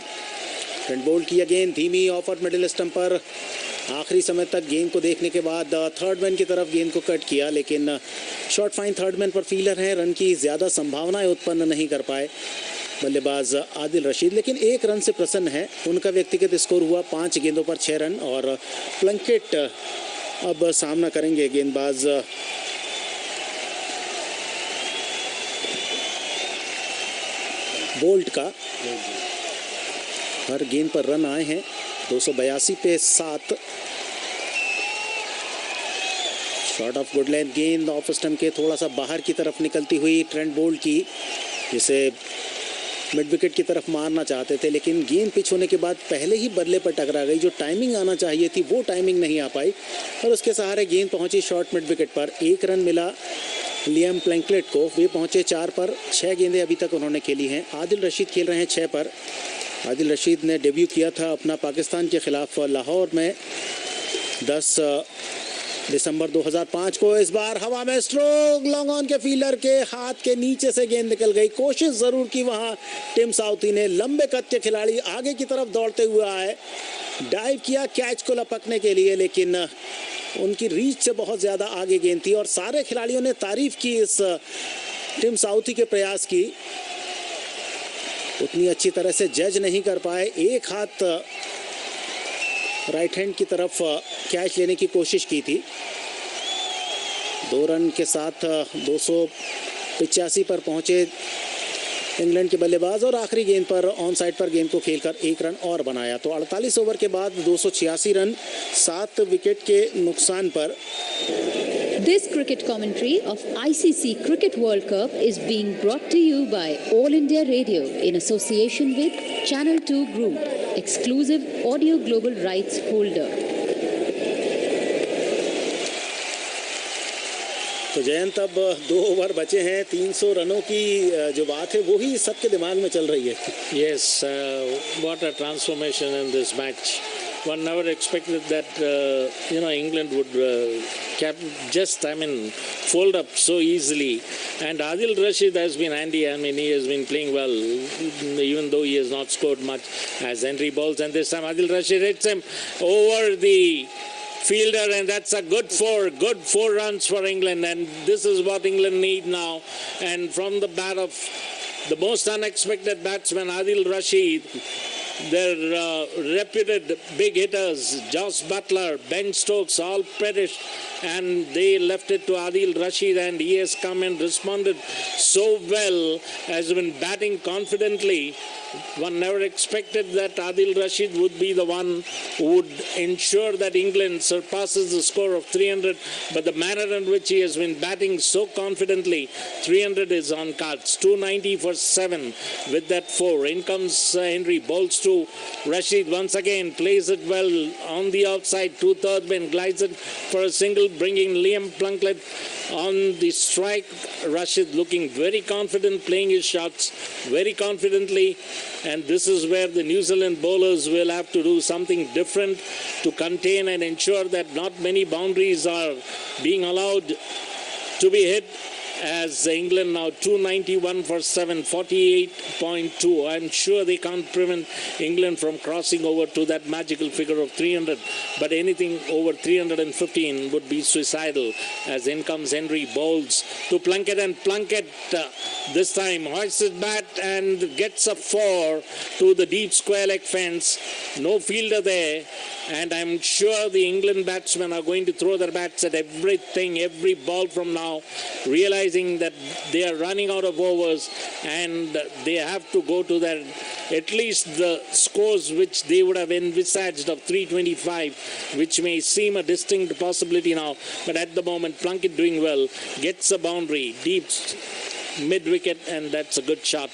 ट्रेंट बोल्ट की गेंद धीमी ऑफर मिडिल स्टंप पर। आखिरी समय तक गेंद को देखने के बाद थर्ड मैन की तरफ गेंद को कट किया, लेकिन शॉर्ट फाइन थर्ड मैन पर फील्डर हैं, रन की ज़्यादा संभावनाएं उत्पन्न नहीं कर पाए बल्लेबाज आदिल रशीद, लेकिन 1 रन से प्रसन्न है। उनका व्यक्तिगत स्कोर हुआ 5 गेंदों पर 6 रन। और प्लंकेट अब सामना करेंगे गेंदबाज बोल्ट का। हर गेंद पर रन आए हैं। 282 पे 7। शॉर्ट ऑफ गुड लेंथ गेंद ऑफ स्टंप के थोड़ा सा बाहर की तरफ निकलती हुई ट्रेंट बोल्ट की, जिसे मिड विकेट की तरफ मारना चाहते थे, लेकिन गेंद पिच होने के बाद पहले ही बल्ले पर टकरा गई। जो टाइमिंग आना चाहिए थी वो टाइमिंग नहीं आ पाई और उसके सहारे गेंद पहुंची शॉर्ट मिड विकेट पर। 1 रन मिला लियम प्लंकलेट को। वे पहुंचे 4 पर। 6 गेंदें अभी तक उन्होंने खेली हैं। आदिल रशीद खेल रहे हैं 6 पर। आदिल रशीद ने डेब्यू किया था अपना पाकिस्तान के खिलाफ लाहौर में 10 दिसंबर 2005 को। इस बार हवा में स्ट्रोक, लॉन्ग ऑन के फील्डर के हाथ के नीचे से गेंद निकल गई। कोशिश जरूर की वहां टिम साउथी ने। लंबे कद के खिलाड़ी आगे की तरफ दौड़ते हुए आए, डाइव किया कैच को लपकने के लिए, लेकिन उनकी रीच से बहुत ज्यादा आगे गेंद थी। और सारे खिलाड़ियों ने तारीफ की इस टिम साउथी के प्रयास की। उतनी अच्छी तरह से जज नहीं कर पाए। एक हाथ राइट हैंड की तरफ कैच लेने की कोशिश की थी। 2 रन के साथ 285 पर पहुंचे इंग्लैंड के बल्लेबाज और आखिरी गेंद पर ऑन साइड पर गेंद को खेलकर 1 रन और बनाया। तो 48 ओवर के बाद 286 रन 7 विकेट के नुकसान पर। This cricket commentary of ICC Cricket World Cup is being brought to you by All India Radio in association with Channel 2 Group, exclusive audio global rights holder. तो जयंत, अब 2 ओवर बचे हैं। 300 रनों की जो बात है वो ही सबके दिमाग में चल रही है। Yes, what a transformation in this match. One never expected that England would fold up so easily. And Adil Rashid has been handy. I mean, he has been playing well, even though he has not scored much as Henry bowls. And this time Adil Rashid hits him over the fielder, and that's a good 4 runs for England. And this is what England need now. And from the bat of the most unexpected batsman, Adil Rashid, their reputed big hitters, Josh Butler, Ben Stokes, all perished, and they left it to Adil Rashid, and he has come and responded so well, has been batting confidently. One never expected that Adil Rashid would be the one who would ensure that England surpasses the score of 300, but the manner in which he has been batting so confidently, 300 is on cards. 290 for 7 with that 4. In comes Henry, bowls to Rashid once again, plays it well on the outside, 2/3 man, glides it for a single, bringing Liam Plunkett on the strike. Rashid looking very confident, playing his shots very confidently, and this is where the New Zealand bowlers will have to do something different to contain and ensure that not many boundaries are being allowed to be hit. as England now 291 for 7, 48.2. I'm sure they can't prevent England from crossing over to that magical figure of 300, but anything over 315 would be suicidal, as in comes Henry, bowls to Plunkett, and Plunkett this time hoists his bat and gets a 4 to the deep square leg fence. No fielder there, and I'm sure the England batsmen are going to throw their bats at everything, every ball from now, realizing that they are running out of overs and they have to go to their, at least the scores which they would have envisaged of 325, which may seem a distinct possibility now, but at the moment Plunkett doing well, gets a boundary, deep mid-wicket, and that's a good shot.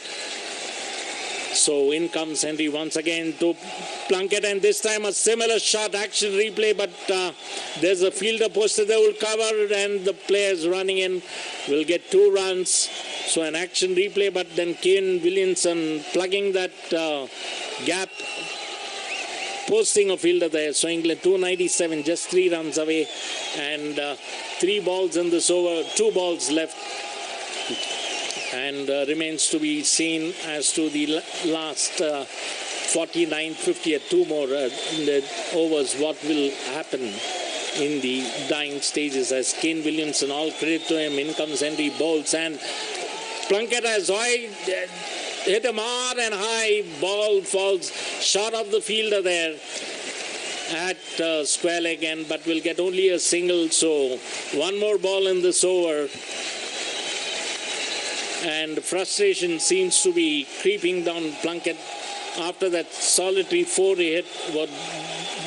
So in comes Henry once again to Plunkett, and this time a similar shot, action replay, but there's a fielder posted there will cover, and the players running in will get 2 runs. So an action replay, but then Kane Williamson plugging that gap, posting a fielder there. So England 297, just 3 runs away, and 3 balls in this over, 2 balls left. And remains to be seen as to the last 49, 50 at 2 more in the overs, what will happen in the dying stages, as Kane Williamson, all credit to him, in comes Henry, bowls, and Plunkett has hit him hard and high, ball falls short of the fielder there at square leg end, but will get only a single. So 1 more ball in this over, and frustration seems to be creeping down Plunkett after that solitary 4 he hit.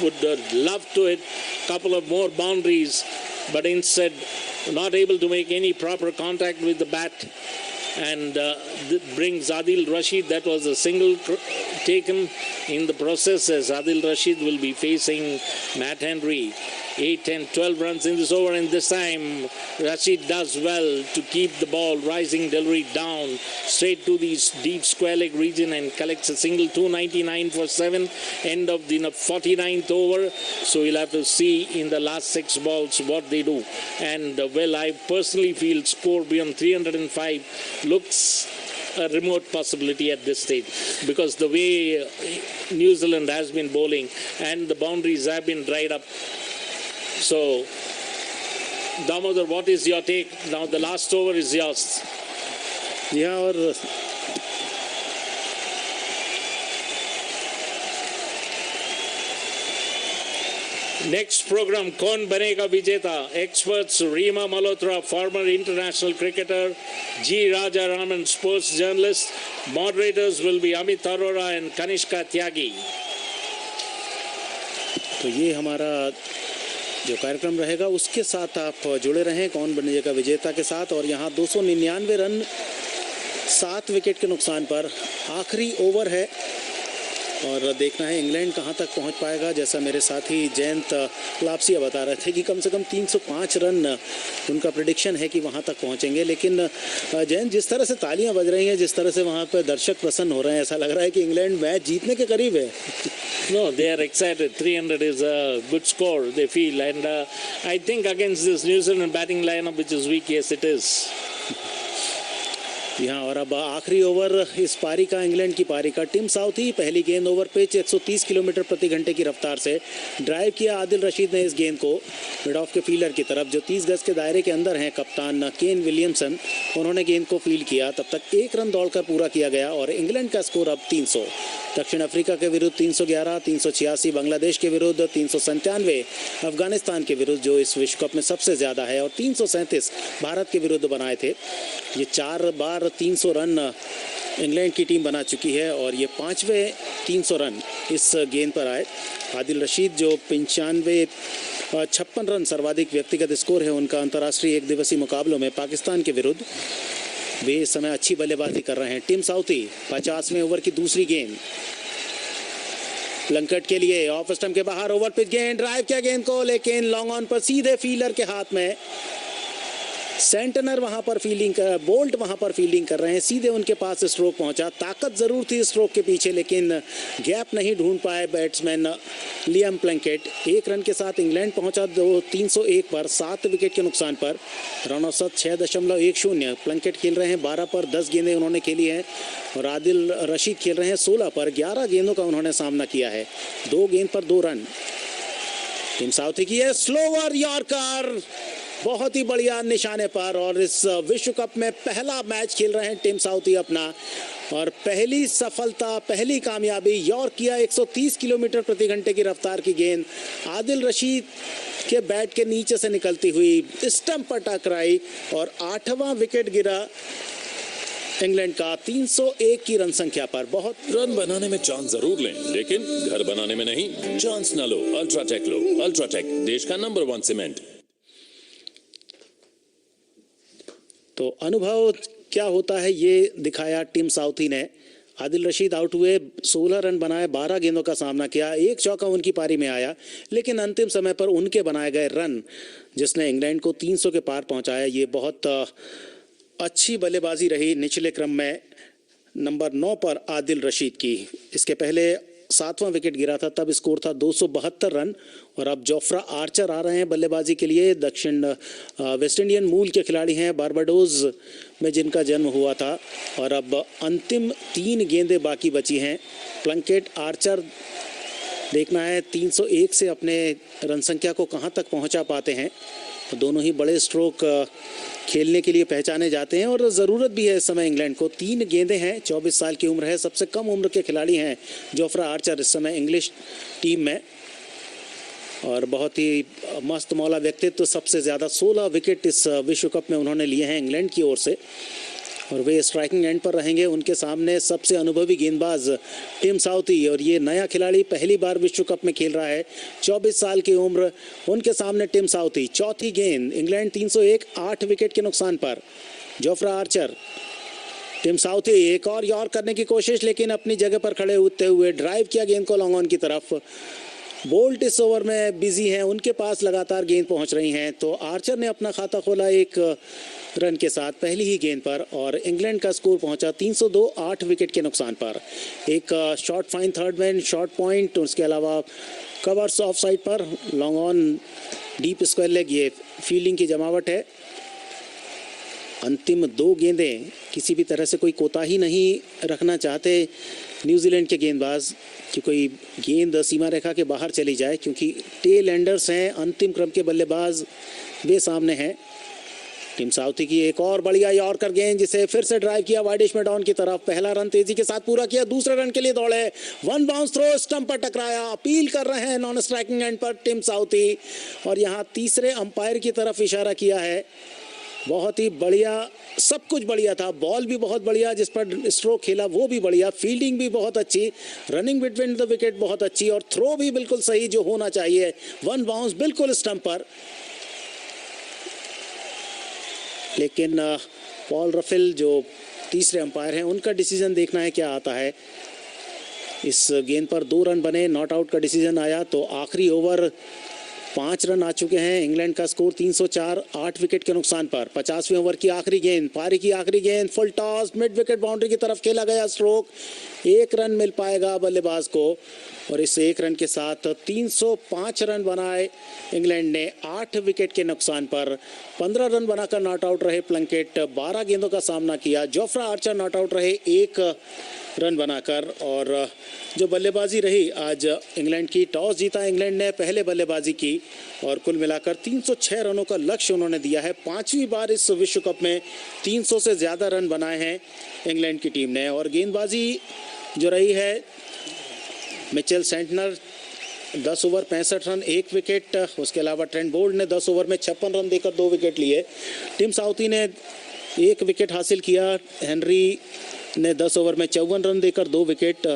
Would love to hit a couple of more boundaries, but instead not able to make any proper contact with the bat, and brings Adil Rashid. That was a single taken in the process, as Adil Rashid will be facing Matt Henry. 8, 10, 12 runs in this over, and this time Rashid does well to keep the ball rising delivery down straight to the deep square leg region and collects a single. 299 for 7, end of the 49th over. So we'll have to see in the last 6 balls what they do. And well, I personally feel score beyond 305 looks a remote possibility at this stage, because the way New Zealand has been bowling and the boundaries have been dried up. So, Damodar, what is your take? Now the last over is yours. Yeah, और Next program, Kaun Banega Vijeta? Experts Reema Malhotra, former international cricketer, G. Raja Raman, sports journalist. Moderators will be Amit Arora and Kanishka Tyagi. तो ये हमारा जो कार्यक्रम रहेगा, उसके साथ आप जुड़े रहें कौन बनेगा विजेता के साथ। और यहाँ 299 रन 7 विकेट के नुकसान पर आखिरी ओवर है, और देखना है इंग्लैंड कहां तक पहुंच पाएगा। जैसा मेरे साथी जयंत लापसिया बता रहे थे कि कम से कम 305 रन उनका प्रेडिक्शन है कि वहां तक पहुंचेंगे। लेकिन जयंत, जिस तरह से तालियां बज रही हैं, जिस तरह से वहां पर दर्शक प्रसन्न हो रहे हैं, ऐसा लग रहा है कि इंग्लैंड मैच जीतने के करीब है। No, they are excited. 300 is a good score, they feel. And I think against this New Zealand batting lineup, which is weak, yes, it is. यहाँ और अब आखिरी ओवर इस पारी का, इंग्लैंड की पारी का। टिम साउथी पहली गेंद ओवर पिच 130 किलोमीटर प्रति घंटे की रफ्तार से ड्राइव किया। आदिल रशीद ने इस गेंद को मिड ऑफ के फील्डर की तरफ, जो 30 गज के दायरे के अंदर हैं कप्तान केन विलियमसन, उन्होंने गेंद को फील्ड किया। तब तक 1 रन दौड़कर पूरा किया गया और इंग्लैंड का स्कोर अब 300। दक्षिण अफ्रीका के विरुद्ध 311, 386 बांग्लादेश के विरुद्ध, 397 अफगानिस्तान के विरुद्ध जो इस विश्व कप में सबसे ज़्यादा है, और 337 भारत के विरुद्ध बनाए थे। ये 4 बार 300 रन इंग्लैंड की टीम बना चुकी है, और ये 5वें 300 रन इस गेंद पर आए। आदिल रशीद जो 56 रन सर्वाधिक व्यक्तिगत स्कोर है उनका अंतर्राष्ट्रीय 1 दिवसीय मुकाबलों में पाकिस्तान के विरुद्ध, वे इस समय अच्छी बल्लेबाजी कर रहे हैं। टिम साउथी 50वें ओवर की दूसरी गेंद प्लंकेट के लिए, ऑफ स्टंप के बाहर ओवर पिच गेंद, ड्राइव किया गेंद को, लेकिन लॉन्ग ऑन पर सीधे फील्डर के हाथ में। सेंटनर वहां पर बोल्ट वहां पर फील्डिंग कर रहे हैं, सीधे उनके पास स्ट्रोक पहुंचा। ताकत जरूर थी स्ट्रोक के पीछे, लेकिन गैप नहीं ढूंढ पाए बैट्समैन लियम प्लंकेट। 1 रन के साथ इंग्लैंड पहुंचा 301 पर, 7 विकेट के नुकसान पर। रन औसत 6.10। प्लंकेट खेल रहे हैं 12 पर, 10 गेंदें उन्होंने खेली हैं, और आदिल रशीद खेल रहे हैं 16 पर, 11 गेंदों का उन्होंने सामना किया है, 2 गेंद पर 2 रन। टीम साउथी की है स्लोवर यॉर्कर, बहुत ही बढ़िया निशाने पर, और इस विश्व कप में पहला मैच खेल रहे हैं टीम साउथी अपना, और पहली सफलता, पहली कामयाबी। यॉर्क किया 130 किलोमीटर प्रति घंटे की रफ्तार की गेंद आदिल रशीद के बैट के नीचे से निकलती हुई स्टंप पर टकराई, और 8वां विकेट गिरा इंग्लैंड का 301 की रन संख्या पर। बहुत रन बनाने में चांस जरूर लें, लेकिन घर बनाने में नहीं। चांस न लो, अल्ट्राटेक लो। अल्ट्राटेक, देश का नंबर 1 सीमेंट। तो अनुभव क्या होता है ये दिखाया टीम साउथी ने। आदिल रशीद आउट हुए, 16 रन बनाए, 12 गेंदों का सामना किया, 1 चौका उनकी पारी में आया, लेकिन अंतिम समय पर उनके बनाए गए रन जिसने इंग्लैंड को 300 के पार पहुंचाया। ये बहुत अच्छी बल्लेबाजी रही निचले क्रम में नंबर 9 पर आदिल रशीद की। इसके पहले 7वां विकेट गिरा था, तब स्कोर था 272 रन, और अब जोफ्रा आर्चर आ रहे हैं बल्लेबाजी के लिए। दक्षिण वेस्ट इंडियन मूल के खिलाड़ी हैं, बारबाडोस में जिनका जन्म हुआ था, और अब अंतिम 3 गेंदें बाकी बची हैं। प्लंकेट, आर्चर, देखना है 301 से अपने रन संख्या को कहां तक पहुंचा पाते हैं। दोनों ही बड़े स्ट्रोक खेलने के लिए पहचाने जाते हैं, और ज़रूरत भी है इस समय इंग्लैंड को। 3 गेंदें हैं, 24 साल की उम्र है, सबसे कम उम्र के खिलाड़ी हैं जोफ्रा आर्चर इस समय इंग्लिश टीम में, और बहुत ही मस्त मौला व्यक्तित्व। सबसे ज़्यादा 16 विकेट इस विश्व कप में उन्होंने लिए हैं इंग्लैंड की ओर से, और वे स्ट्राइकिंग एंड पर रहेंगे। उनके सामने सबसे अनुभवी गेंदबाज टीम साउथी, और ये नया खिलाड़ी पहली बार विश्व कप में खेल रहा है, 24 साल की उम्र। उनके सामने टीम साउथी। चौथी गेंद, इंग्लैंड 301, 8 विकेट के नुकसान पर। जोफ्रा आर्चर, टीम साउथी एक और यॉर्क करने की कोशिश, लेकिन अपनी जगह पर खड़े होते हुए ड्राइव किया गेंद को लॉन्ग ऑन की तरफ। बोल्ट इस ओवर में बिजी हैं, उनके पास लगातार गेंद पहुंच रही हैं, तो आर्चर ने अपना खाता खोला 1 रन के साथ पहली ही गेंद पर, और इंग्लैंड का स्कोर पहुंचा 302, 8 विकेट के नुकसान पर। एक shot fine third man, shot point, उसके अलावा कवर्स ऑफ साइड पर, long on, deep square leg, ये फील्डिंग की जमावट है। अंतिम 2 गेंदें, किसी भी तरह से कोई कोताही नहीं रखना चाहते न्यूजीलैंड के गेंदबाज कि कोई गेंद सीमा रेखा के बाहर चली जाए, क्योंकि टेल एंडर्स हैं, अंतिम क्रम के बल्लेबाज वे सामने हैं। टीम साउथी की एक और बढ़िया यॉर्कर गेंद, जिसे फिर से ड्राइव किया वाइडिश में डाउन की तरफ। पहला रन तेजी के साथ पूरा किया, दूसरे रन के लिए दौड़े, 1 बाउंस थ्रो, स्टंप पर टकराया। अपील कर रहे हैं नॉन स्ट्राइकिंग एंड पर टीम साउथी, और यहाँ तीसरे अंपायर की तरफ इशारा किया है। बहुत ही बढ़िया, सब कुछ बढ़िया था, बॉल भी बहुत बढ़िया, जिस पर स्ट्रोक खेला वो भी बढ़िया, फील्डिंग भी बहुत अच्छी, रनिंग बिटवीन द विकेट बहुत अच्छी, और थ्रो भी बिल्कुल सही जो होना चाहिए। 1 बाउंस बिल्कुल स्टंप पर, लेकिन पॉल रफेल जो तीसरे अंपायर हैं, उनका डिसीजन देखना है क्या आता है। इस गेंद पर 2 रन बने, नॉट आउट का डिसीजन आया, तो आखिरी ओवर 5 रन आ चुके हैं। इंग्लैंड का स्कोर 304, 8 विकेट के नुकसान पर। 50वें ओवर की आखिरी गेंद, पारी की आखिरी गेंद, full toss, mid wicket boundary की तरफ खेला गया स्ट्रोक, 1 रन मिल पाएगा बल्लेबाज को, और इस 1 रन के साथ 305 रन बनाए इंग्लैंड ने 8 विकेट के नुकसान पर। 15 रन बनाकर नॉट आउट रहे प्लंकेट, 12 गेंदों का सामना किया। जोफ्रा आर्चर नॉट आउट रहे 1 रन बनाकर, और जो बल्लेबाजी रही आज इंग्लैंड की, टॉस जीता इंग्लैंड ने, पहले बल्लेबाजी की, और कुल मिलाकर 306 रनों का लक्ष्य उन्होंने दिया है। 5वीं बार इस विश्व कप में 300 से ज़्यादा रन बनाए हैं इंग्लैंड की टीम ने। और गेंदबाजी जो रही है, Mitchell Santner 10 over 65 run 1 wicket, उसके अलावा ट्रेंट बोल्ट ने 10 ओवर में 56 रन देकर 2 विकेट लिए। टीम साउथी ने 1 विकेट हासिल किया, हेनरी ने 10 ओवर में 54 रन देकर 2 विकेट।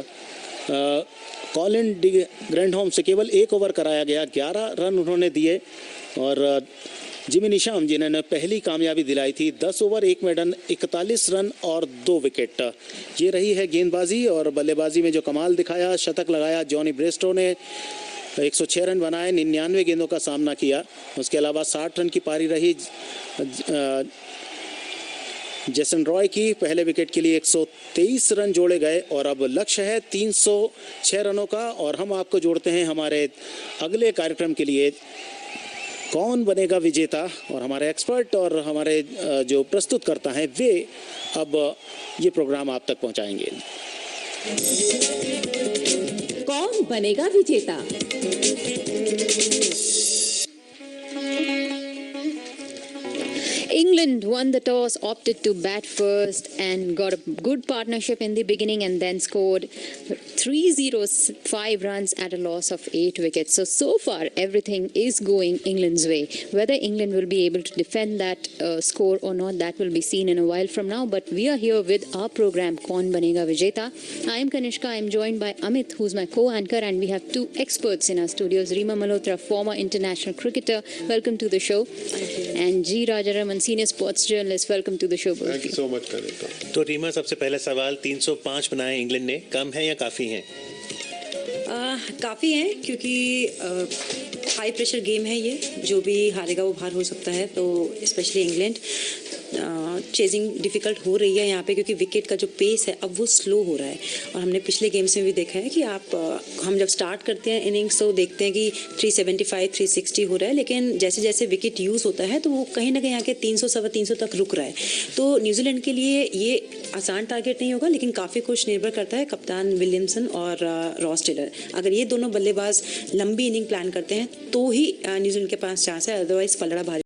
कॉलिन डी ग्रैंडहोम से केवल 1 ओवर कराया गया, 11 रन उन्होंने दिए, और जिमी निशाम जिन्होंने पहली कामयाबी दिलाई थी, 10 ओवर 1 मेडन, 41 रन और 2 विकेट। ये रही है गेंदबाजी। और बल्लेबाजी में जो कमाल दिखाया, शतक लगाया जॉनी ब्रेस्टो ने, 106 रन बनाए, 99 गेंदों का सामना किया। उसके अलावा 60 रन की पारी रही जेसन रॉय की। पहले विकेट के लिए 123 रन जोड़े गए और अब लक्ष्य है 306 रनों का। और हम आपको जोड़ते हैं हमारे अगले कार्यक्रम के लिए, कौन बनेगा विजेता। और हमारे एक्सपर्ट और हमारे जो प्रस्तुत करता है वे अब ये प्रोग्राम आप तक पहुंचाएंगे। कौन बनेगा विजेता? England won the toss, opted to bat first and got a good partnership in the beginning and then scored 305 runs at a loss of 8 wickets. So far everything is going England's way. Whether England will be able to defend that score or not, that will be seen in a while from now. But we are here with our program Kaun Banega Vijeta. I am Kanishka. I am joined by Amit, who's my co-anchor, and we have two experts in our studios. Reema Malhotra, former international cricketer, welcome to the show. And G. Rajaraman, senior sports journalist, welcome to the show. Thank you so much, Kanika. तो रीमा, सबसे पहला सवाल, 305 बनाए England ने, कम है या काफ़ी हैं? काफ़ी हैं, क्योंकि हाई प्रेशर गेम है ये, जो भी हारेगा वो बाहर हो सकता है। तो स्पेशली इंग्लैंड चेजिंग डिफ़िकल्ट हो रही है यहाँ पे, क्योंकि विकेट का जो पेस है अब वो स्लो हो रहा है। और हमने पिछले गेम्स में भी देखा है कि हम जब स्टार्ट करते हैं इनिंग्स तो देखते हैं कि 375 360 हो रहा है, लेकिन जैसे जैसे विकेट यूज़ होता है तो वो कहीं ना कहीं आके 300 सवा 300 तक रुक रहा है। तो न्यूजीलैंड के लिए ये आसान टारगेट नहीं होगा, लेकिन काफ़ी कुछ निर्भर करता है कप्तान विलियमसन और रॉस टेलर। अगर ये दोनों बल्लेबाज लंबी इनिंग प्लान करते हैं तो ही न्यूजीलैंड के पास चांस है, अदरवाइज पलड़ा भारी